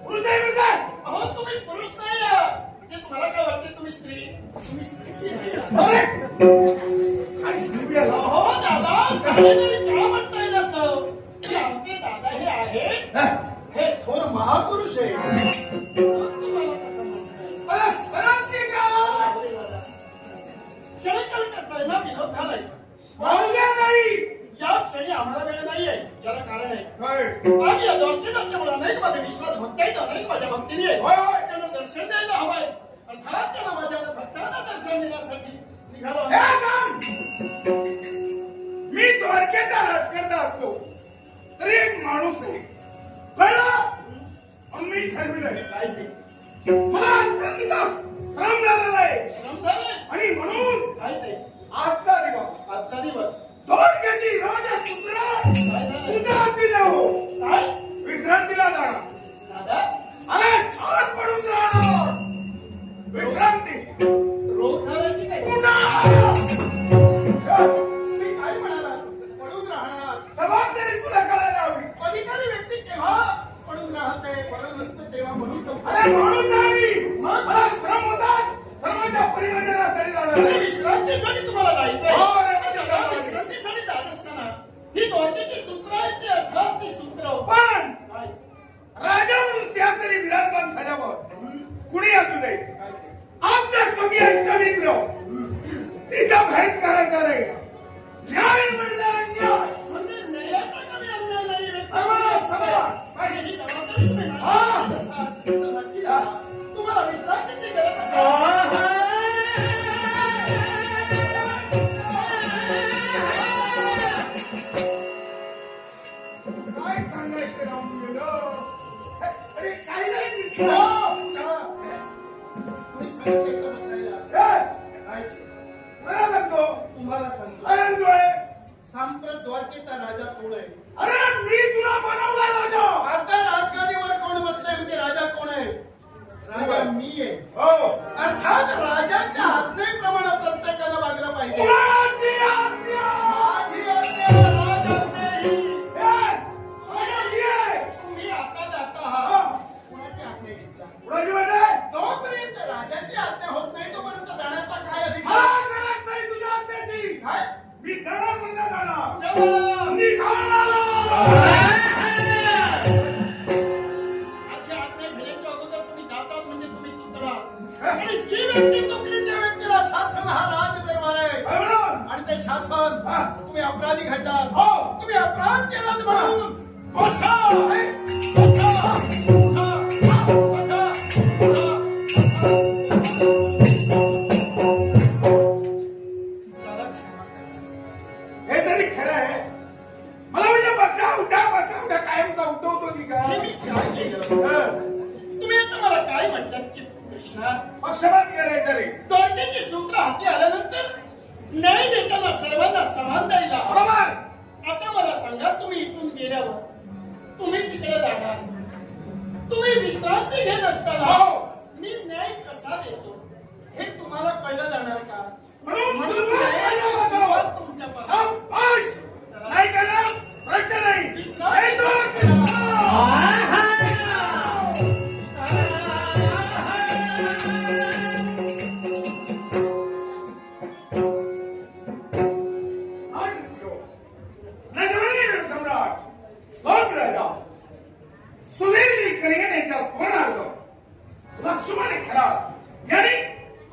पुरुष आहे, पुरुष आहे. अहो तुम्ही पुरुष नाही आहात. म्हणजे तुम्हाला काय वाटते तुम्ही स्त्री नाही आहात. अरे, काय स्त्री आहे? अहो दादा सगळेजण काय म्हणताय असं की आमचे दादा हे आहेत हा? हे थोर महापुरुष आहे. म्हणून तुम्हाला कसं म्हणताय? अरे, खरंच की काय? अरे दादा, क्षणकाल कसा आहे ना विनोद झालाय. बोलल्या नाही. या क्षणी आम्हाला वेळ नाहीये. याला कारण आहे काय? आणि या द्वारकेत असल्यामुळे अनेक माझे विश्वास भक्त आहेत. अनेक माझ्या भक्तीने आहेत. होय, होय. त्यांना दर्शन द्यायला हवंय. अर्थात त्यांना माझ्या भक्तांना दर्शन देण्यासाठी निघालो हे आहोत. थांब. मी द्वारकेचा राजकर्ता असलो तरी एक माणूस आहे. कळलं? मग मी ठरविलंय. काय ते? मला अत्यंत श्रम झालेला आहे. श्रम झाले? आणि म्हणून काय ते? आजचा दिवस आजचा दिवस द्वारकेची राजा कुठं हाती जाऊ काय विश्रांतीला जाणार दादा अरे छान पडून राहणार विश्रांती रोग झाला की काय पुन्हा तुम्ही काय म्हणाला पडून राहणार जबाबदारी तुला कळायला हवी अधिकारी व्यक्ती केव्हा पडून राहते बरं नसतं तेव्हा म्हणून तो अरे म्हणून जावी मग? मला श्रम होतात सर्वांच्या परिवर्तनासाठी अरे जाणार विश्रांतीसाठी तुम्हाला जायचंय हो रे, दादा, विश्रांतीसाठी जात असताना ही द्वारकेची सूत्र आहेत ती अर्थात ती सूत्र पण काय राजा म्हणून सिंहासनी विराजमान झाल्यावर कुणी असू दे काय ते? आमच्या कमी अष्टमित्र तिथं भेट करायचा नाही न्याय म्हणजे अन्याय म्हणजे न्यायाचा कमी अन्याय नाही रे. सर्वांना समान. माझी जबाबदारी तुम्ही नाही हा. घेत असाल. तर नक्की जा. तुम्हाला विश्रांतीची गरज आहे. काय सांगायचं राहून गेलं अरे काय नाही हो, का? तुम्ही सांगितले का बसायला? काय ते? मला सांगतो तुम्हाला सांगतो काय सांगतोय सांप्रत द्वारकेचा राजा कोण आहे अरे मी तुला बनवला राजा आता राजगादीवर कोण बसलाय म्हणजे राजा कोण आहे राजा मी आहे हो अर्थात राजाच्या आज्ञेप्रमाणे प्रत्येकानं वागलं पाहिजे कुणाची आज्ञा माझी आज्ञा राजाज्ञेही. तुम्ही आता जाता आहात कुणाची आज्ञा घेतला कुणाची म्हणजे जोपर्यंत राजाची आज्ञा होत नाही तोपर्यंत जाण्याचा काय हा अधिकार गरज नाही तुझ्या आज्ञेची काय मी जाणार म्हणजे जाणार जवळ. निघाला माझी आज्ञा घेण्याच्या अगोदर तुम्ही जातात म्हणजे तुम्ही तुटला आणि जी व्यक्ती तुटली त्या व्यक्तीला शासन हा राज दरबार आहे काय म्हणून आणि ते शासन हा. तुम्ही अपराधी घडलात हो. तुम्ही अपराध केलात म्हणून बसा दादा क्षमा करा. हे तरी खरं आहे मला म्हणजे बसा उठा कायमचा उठवतो ती का हे मी काय केलं तुम्ही आता मला काय म्हटलं की कृष्णा पक्षपात करायचं रे द्वारकेची सूत्र हाती आल्यानंतर न्याय देताना सर्वांना समान द्यायला हवं. बरोबर आता मला सांगा तुम्ही इथून गेल्यावर तुम्ही तिकडे जाणार तुम्ही विश्रांती घेत असताना हो. मी न्याय कसा देतो हे तुम्हाला कळलं जाणार का म्हणून म्हणून तुला न्यायाची कळलं सुरुवात होतं. तुमच्यापासून शाबास. नाही केलं प्रश्न नाही विश्रांती हे तो नजरेने सम्राट लोक राजा सुवेदी करियन यांच्या स्मरणार्थ लक्ष्मण खरा यांनी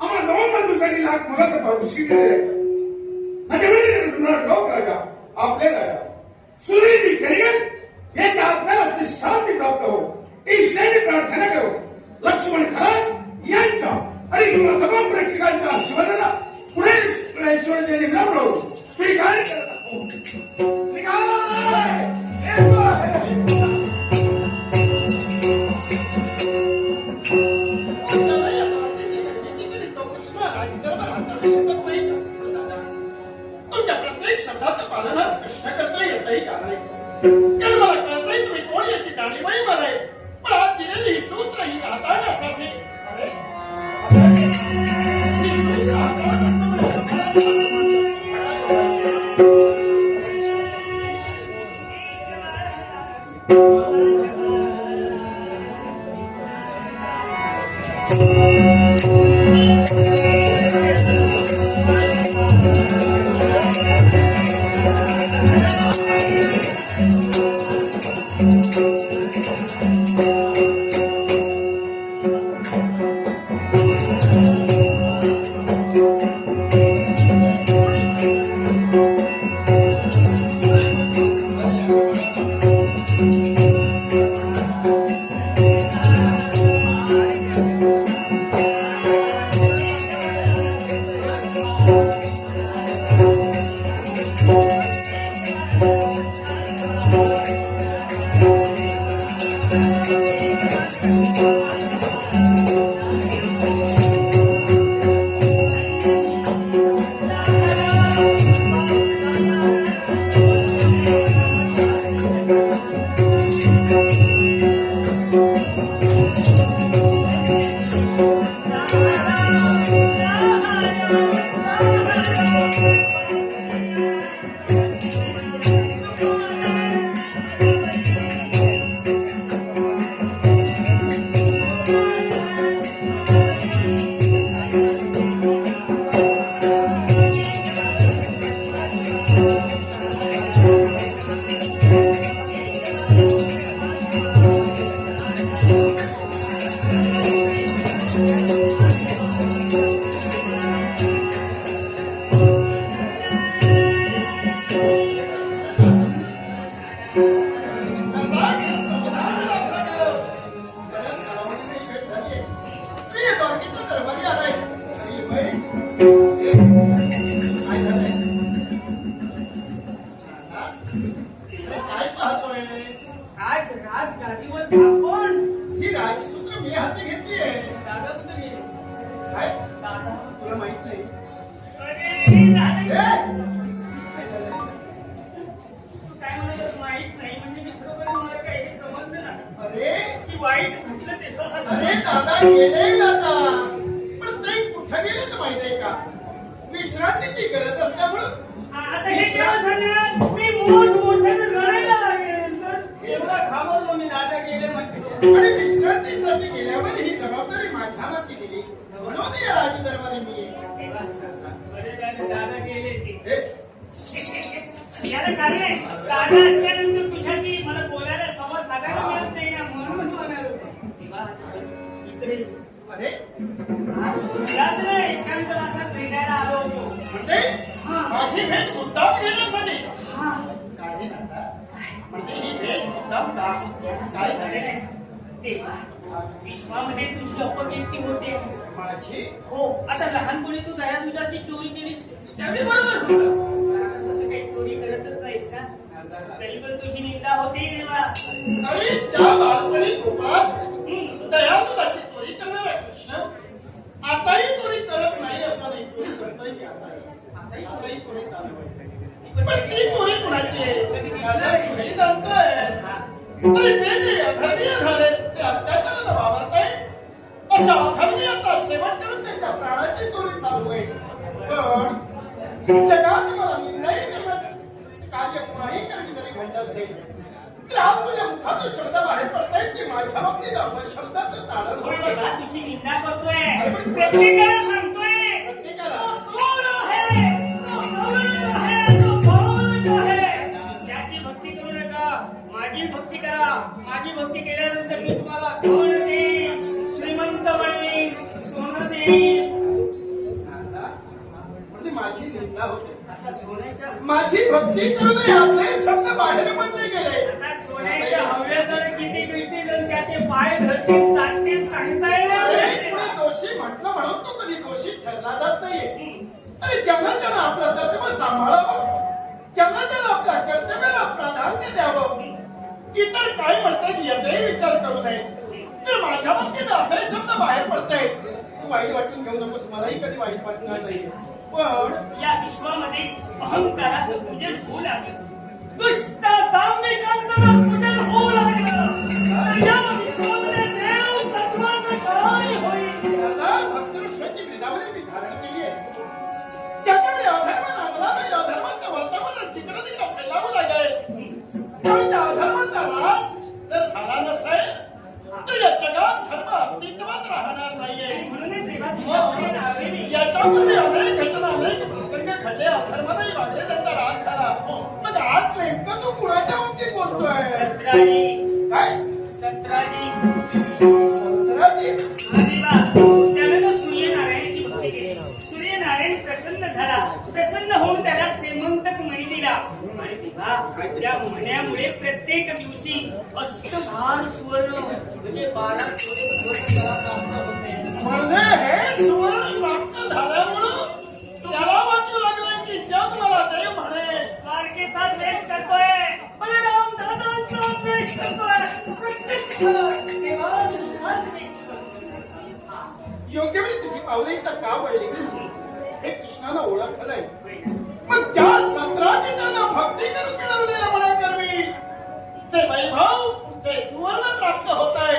आम्हाला दोन बंधूंसाठी लाख मगत भरवशी दिले नजरेने सम्राट लोक राजा आपले राजा सुवेदी करियन यांच्या आत्म्याला शांती प्राप्त हो ईश्वरी प्रार्थना करो लक्ष्मण खरा यांच्या आणि तुम्हाला तमाम प्रेक्षकांच्या आशीर्वादाला पुढे ईश्वर यांनी विनम्र स्वीकार करत आहोत तो कृष्ण राजदरबार हाताळू शकत नाही का? दादा, तुमच्या प्रत्येक शब्दाचं पालनात कृष्ण करता येतही का नाही कारण मला कळतंय तुम्ही कोण याची जाणीवही मला आहे. पण आज दिलेली ही सूत्र ही हाताळण्यासाठी अरे, ही सूत्र हाताळण्यासाठी गादीवर थापून ही राजसूत्र मी हाती घेतली आहे. दादा कुठे गेले? काय दादा तुला माहित नाही? अरे दादा ए! तू काय म्हणालास माहित नाही म्हणजे मित्रपणे मला काही संबंध नाही. अरे की वाईट म्हटलं ते अरे दादा गेले दादा, पण ते कुठे गेले तर माहित आहे का? विश्रांतीची गरज असल्यामुळं आता हे केव्हा सांगा मी मोठ्यानं रडायला लागल्यानंतर एवढा घाबरलो मी दादा गेले म्हटलं. आणि विश्रांतीसाठी गेल्यावर ही जबाबदारी माझ्या हाती दिली म्हणून या राजदरबारी मी तेव्हा बरे झाले दादा गेले ते. हे, याला कारण आहे दादा असल्यानंतर तुझ्याशी मला बोलायला संवाद साधायला मिळत नाही ना म्हणून म्हणालो. तेव्हा इकडे अरे आज तुझ्याच नाही एकांतर असा भेटायला आलो होतो. म्हणजे माझी भेट मुद्दाम घेण्यासाठी हा काय रे दादा, म्हणजे ही भेट मुद्दाम का काय अरे झाले? तेव्हा विश्वामध्ये तुझी अपकीर्ती होते. माझी हो आता लहानपणी तू दया दुधाची चोरी केली त्यावेळी बरोबर होतं. आता तसं काही चोरी करतच नाहीस ना तरी पण तुझी निंदा होते तेव्हा. अरे त्या बालपणी कृपात दयाळुताची चोरी करणार आहे कृष्ण. आताही चोरी करत नाही असं नाही, चोरी करतोय की आताही चोरी चालू आहे. पण ती चोरी कुणाची आहे? माझ्या तुझी जाणतोय. आणि ते जे अधर्मीय झाले ते अत्याचाराला वावरताय असं अधर्मीय आता शेवट करून त्यांच्या प्राणाची चोरी चालू आहे. पण जगात मला निर्णय करण्यात कार्य कुणाही करणी जरी घडलं असेल तर आज तुझ्या मुखातून शब्द बाहेर पडतायत की माझ्या बाबतीत अपशब्दाचं ताडण होय होत आहे. तेव्हा तुझी निंदा करतोय प्रत्येकाला सांगतोय प्रत्येकाला तो सूर आहे, तो गौरव आहे, तो गौरव आहे. त्याची भक्ती करू नका माझी भक्ती करा. माझी भक्ती केल्यानंतर मी तुम्हाला धन देईन, श्रीमंत बनवीन, सोनं देईन. आता म्हणजे माझी निंदा होते. आता सोन्याच्या माझी भक्ती करू नये असे शब्द बाहेर पडले गेले. आता सोन्याच्या हव्यासाने किती मिळतील आणि त्याचे पाय धरतील चालतील सांगता अरे येणार पुढे दोषी म्हटलं म्हणून तो कधी दोषी ठरला जात नाहीये. अरे ज्यांना ज्यांना आपलं कर्तव्य सांभाळावं, ज्यांना ज्यांना आपल्या कर्तव्याला प्राधान्य द्यावं, इतर काय म्हणतात याचाही विचार करू नये. तर माझ्या बाबतीत असे शब्द बाहेर पडतायत. तू वाईट वाटून घेऊ नकोस, मलाही कधी वाईट वाटणार नाही. पण या विश्वामध्ये अहंकाराचं पूजन होऊ लागलं. दुष्ट दांभिकांचं पूजन होऊ लागलं. या विश्वामध्ये देव तत्वाचं काय होईल? आता भक्तवृक्षाची वृंदावने मी धारण केली आहे. ज्याच्यामुळे अधर्म नांदला नाही, अधर्माचं वातावरण तिकडं तिकडं फैलावू लागेल. त्यामुळे त्या अधर्माचा रास जर झाला नसेल तर या जगात धर्म अस्तित्वात राहणार नाहीये. म्हणून तेव्हा तुझ्यापुढे नावेली. याच्यापूर्वी अनेक घटना, अनेक प्रसंग घडले, अधर्मालाही वागले, त्यांचा राग झाला. मग आज नेमकं तू कुणाच्या बाबतीत बोलतोय? सत्राजी काय सत्राजी सत्राजी? त्यानं सूर्यनारायणाची भक्ती केली. सूर्यनारायण प्रसन्न झाला. प्रसन्न होऊन त्याला श्रीमंतक मणी दिला आणि तेव्हा त्या मण्यामुळे प्रत्येक दिवशी अष्टभार सुवर्ण म्हणजे 12 तोळे त्याला प्राप्त होते. म्हणजे हे सुवर्ण प्राप्त झाल्यामुळं त्याला वाटू लागलं की जग मला देव म्हणे. द्वारकेचा द्वेष करतोय, बलराम दादांचा द्वेष करतोय, प्रत्यक्ष देवाला सुद्धा द्वेष करतोय. योग्य वेळी तुझी पावले इथं का वळली हे कृष्णाला ओळखलंय. मग ज्या सत्राची त्यानं भक्ती करून मिळवलेलं म्हणा करवी ते वैभव, ते सुवर्ण प्राप्त होत आहे.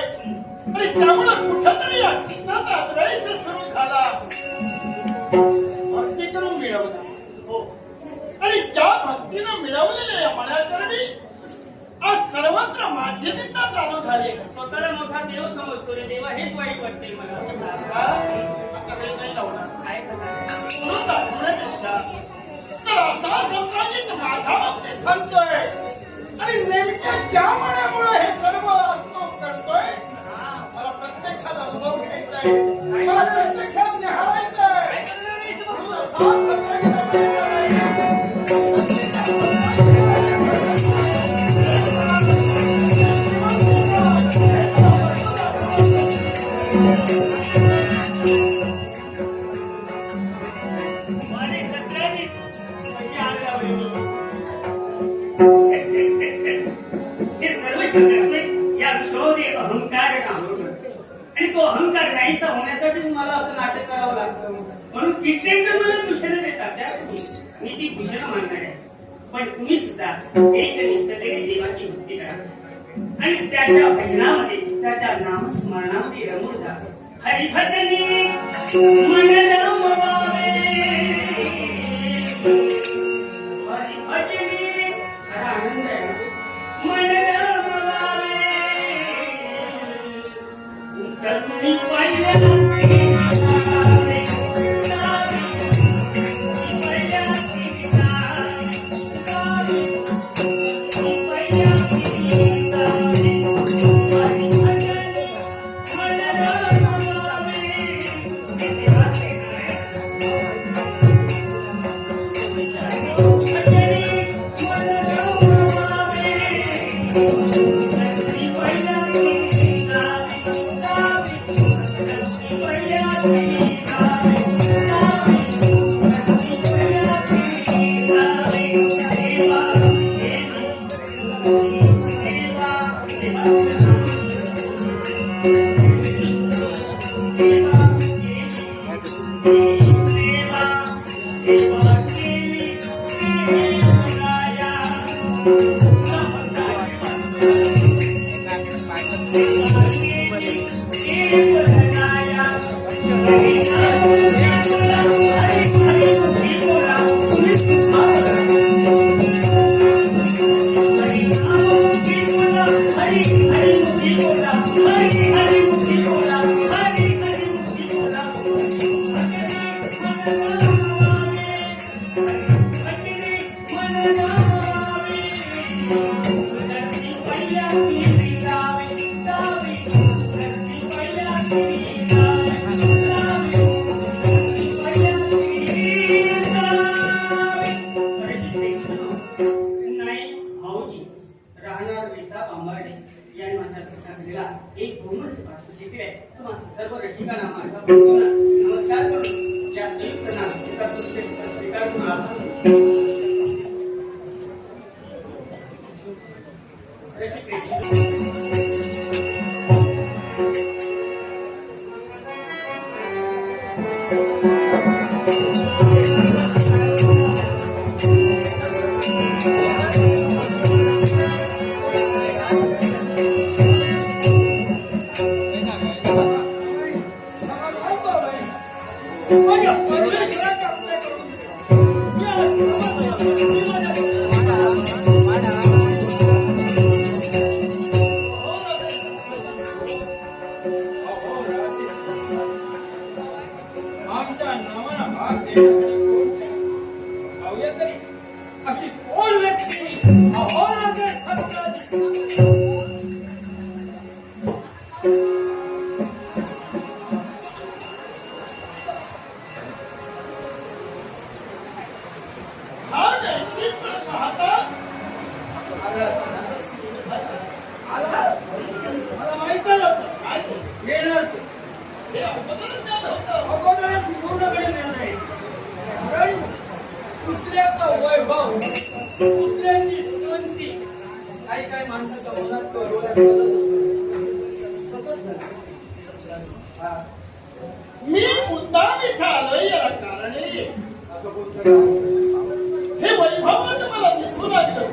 आणि त्यामुळं कुठंतरी या कृष्णाचा द्वेष सुरू झाला. भक्ती करून मिळवला हो आणि ज्या भक्तीनं मिळवलेल्या या मनाकरवी आज सर्वत्र माझी निंदा चालू झाली. स्वतःला मोठा देव समजतो रे देवा हेच वाईट वाटते मला. आता वेळ नाही लावणार. काय करणार? म्हणून दाखवण्यापेक्षा तर असा संक्रांत माझ्या बाबतीत घडतोय आणि नेमक्या ज्या मनामुळे हे सर्व असतो करतोय मला प्रत्यक्षात अनुभव घ्यायचा आहे. मला प्रत्यक्षात निहाळायचं आहे. म्हणून असा संक्रांतीचा प्रयत्न माझे सत्राजी कशी आग लावली मी. हे सर्व शब्दात या अहंकार नाहीसा होण्यासाठीच मला असं नाटक करावं लागतं. म्हणून कित्येक जण मला भूषणं देतात, त्यासाठी मी ती भूषणं मानणार आहे. पण तुम्ही सुद्धा एकनिष्ठतेने देवाची भक्ती करा आणि त्याच्या भजनामध्ये, त्याच्या नामस्मरणामध्ये रमून जा. हरिभजनी मन रमवावे, हरिभजनी खरा आनंद आहे. मन रमवावे करुणी पाहिजे एक कोमल शिबिर आहे. तुम्हा सर्व रसिकांना माझा नमस्कार करून या संयुक्त नाटकाचा स्वीकार करून अशी कोण व्यक्ती मला माहित नव्हतं येणार अगोदरच पूर्णकडे निर्णय. कारण दुसऱ्याचा वैभव, दुसऱ्याची स्तुती काही काही माणसाच्या मनात तसंच झालं. मी मुद्दाम इथं आलोय याला कारण आहे. असं बोलतो हे वैभव मला दिसू लागलं.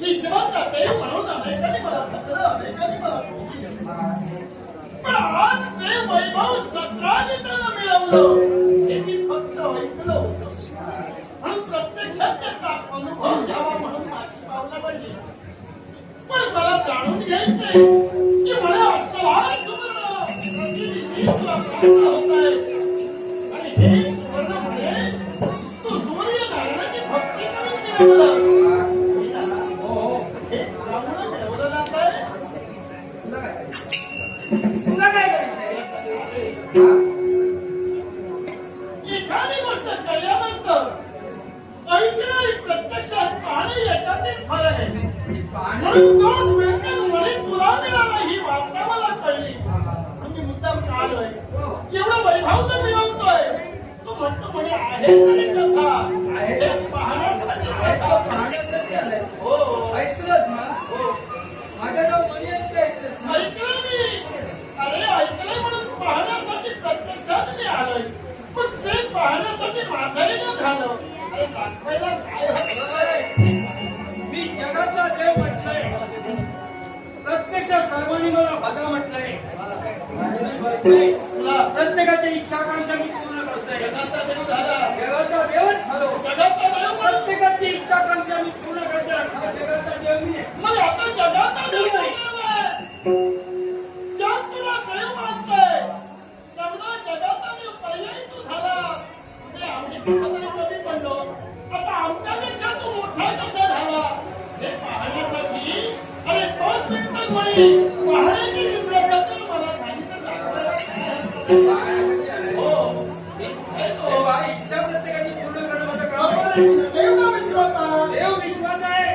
विश्वास जाते म्हणून अनेकांनी मला पत्र, अनेकांनी मला पोची दिली. पण आज ते वैभव 17 लिटरनं मिळवलं हे मी फक्त ऐकलं होतं. म्हणून प्रत्यक्षात त्याचा अनुभव घ्यावा म्हणून माझी पावलं पडली. पण मला जाणून घ्यायचंय की मला असणारा सुवर्ण प्रतिनिधी तुला प्राप्त होत आहे. आणि हे सुवर्ण म्हणे तू सूर्यनारायणाची भक्ती करून मिळवलं. हे तुला मिळवलं जात आहे. तुला काय करायचंय? एखादी गोष्ट कळल्यानंतर ऐकणं आणि प्रत्यक्षात पाहणे याच्यातील फरक आहे. म्हणून तो स्वेकर म्हणे तुला मिळाला ही वार्ता मला कळली. मी मुद्दाम का आलोय? एवढं वैभव तर मिळवतोय. तू म्हणतो म्हणे आहे तरी कसा हे पाहण्यासाठी आलंय. हो ऐकलंच ना? माझं नाव मनी ऐकलं. ऐकलं मी. अरे ऐकलं मी जगाचा देव म्हटलंय, प्रत्यक्ष सर्वांनी मला भजा म्हटलंय, प्रत्येकाची इच्छाकांक्षा मी पूर्ण करतोय. जगाचा देव झाला. जगाचा देवच झालो. जगाचा देव म्हण. प्रत्येकाची इच्छाकांक्षा मी पूर्ण करतोय. खरा जगाचा देव मी आहे. मग आता जगाचा देव झाला. जग तुला देव मानतंय. सगळा जगाचा देव पर्यायी तू झाला. म्हणजे आम्ही कुठंतरी कमी पडलो. आता आमच्यापेक्षा तू मोठा कसा झाला हे पाहण्यासाठी अरे तोच विठ्ठल म्हणे पाहण्याची निद्रा तर मला झाली तर दाखवायला. पाहण्यासाठी आलोय. हो. मी आहे तो. तेव्हा इच्छा प्रत्येकाची पूर्ण करणं माझं काम आहे. बरोबर आहे. देव ना विश्वासा. देव विश्वास आहे,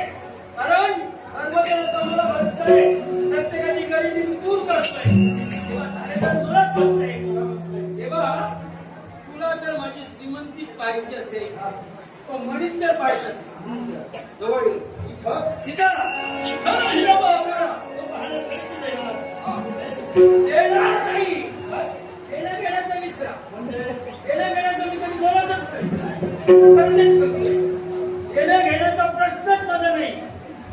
कारण सर्वजण मला बघतोय, प्रत्येकाची गरिबी दूर करतोय. तेव्हा सारेजण मलाच बघतोय. तेव्हा तुला जर माझी श्रीमंती पाहिजे असेल, तो म्हणीत जर पाहिजे असेल, जवळ ये. सीता, इथं नाही रे बाबा. तो पाहण्यासाठी देणार. देणार नाही. देणं घेण्याचा विसरा. देणं घेण्याचं मी कधी बोलतच नाही. प्रत्येक सांगतोय. देणं घेण्याचा प्रश्नच माझा नाही.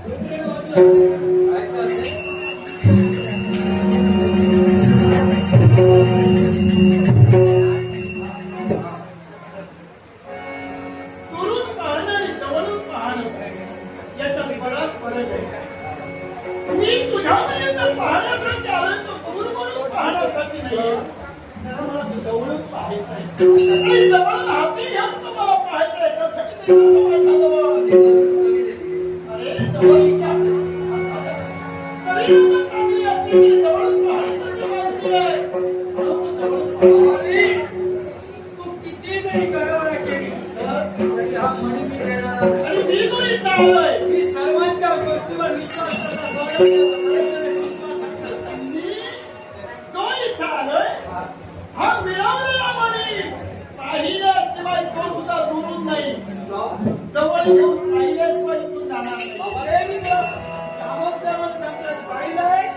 दुसरीकडे बाजूला ऐकलं असेल. दुरून पाहणं आणि जवळून पाहणं याच्यात बराच फरक आहे. मी तुझ्यामध्ये तर पाहण्यासाठी आलोय, तो दूरवरून पाहण्यासाठी नाहीये. कारण मला तू जवळून पाहायचं आहे. आणि जवळ हाती घेऊन तू मला पाहायचं याच्यासाठी ते माझ्या जवळ. अरे जवळ विचारलं. तरी तुझं चांगली असली तरी जवळून पाहायचं जेव्हा तुझं आहे. म्हणून तू जवळून पाहायचं. अरे, तू किती जरी करावया केली तरी हा मणी मी देणार नाही. आणि मी तो इथं आलोय. मी सर्वांच्या गोष्टीवर विश्वास करता, सर्वांच्या विश्वास करता. मी तो इथं आलोय. हा मिळवलेला मणी पाहिल्याशिवाय तो सुद्धा दुरून नाही. जवळ घेऊन पाहिल्याशिवाय तू जाणार नाही. अरे मी तुला सामोपचारात चांगलं पाहिलंय,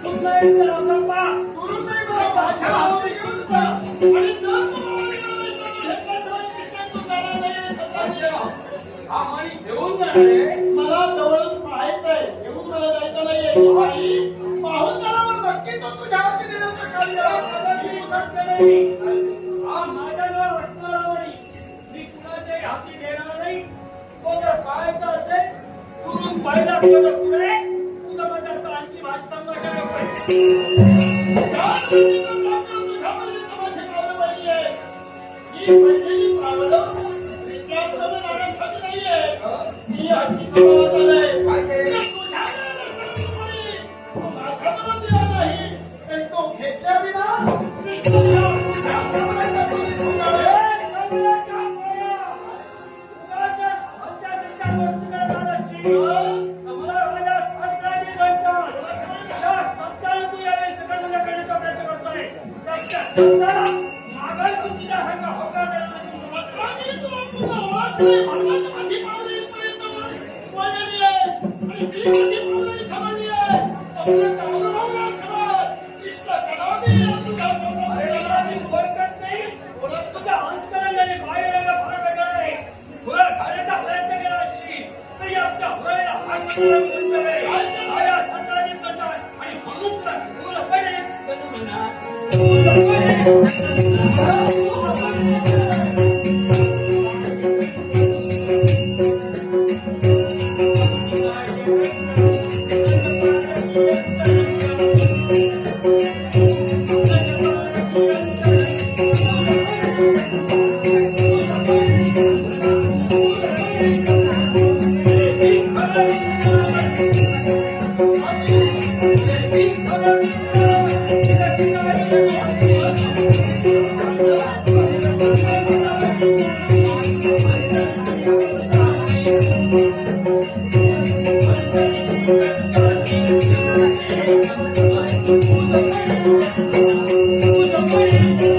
तुझा एक तर असा पहा. दुरून नाही मला माझ्या हाती घेऊन जा. आणि जर तू मला मिळवलं तर घेतल्याशिवाय तिथे तू जाणार नाही. सत्याचे. हा मणी घेऊन जाणारे. मला जवळून पाहायचंय. घेऊन मला जायचं नाहीये. आई, पाहून जाणार नक्की तो तुझ्या हाती देण्याचं कार्य. कदाचित मी शक्य नाही. हा माझ्याजवळ वाटणारा मणी मी कुणाच्याही हाती देणार नाही. तो जर पाहायचा असेल, दुरून पाहिला असलं तर पुढे तुझं माझ्या आता आणखी भाषण नकोय. Thank you.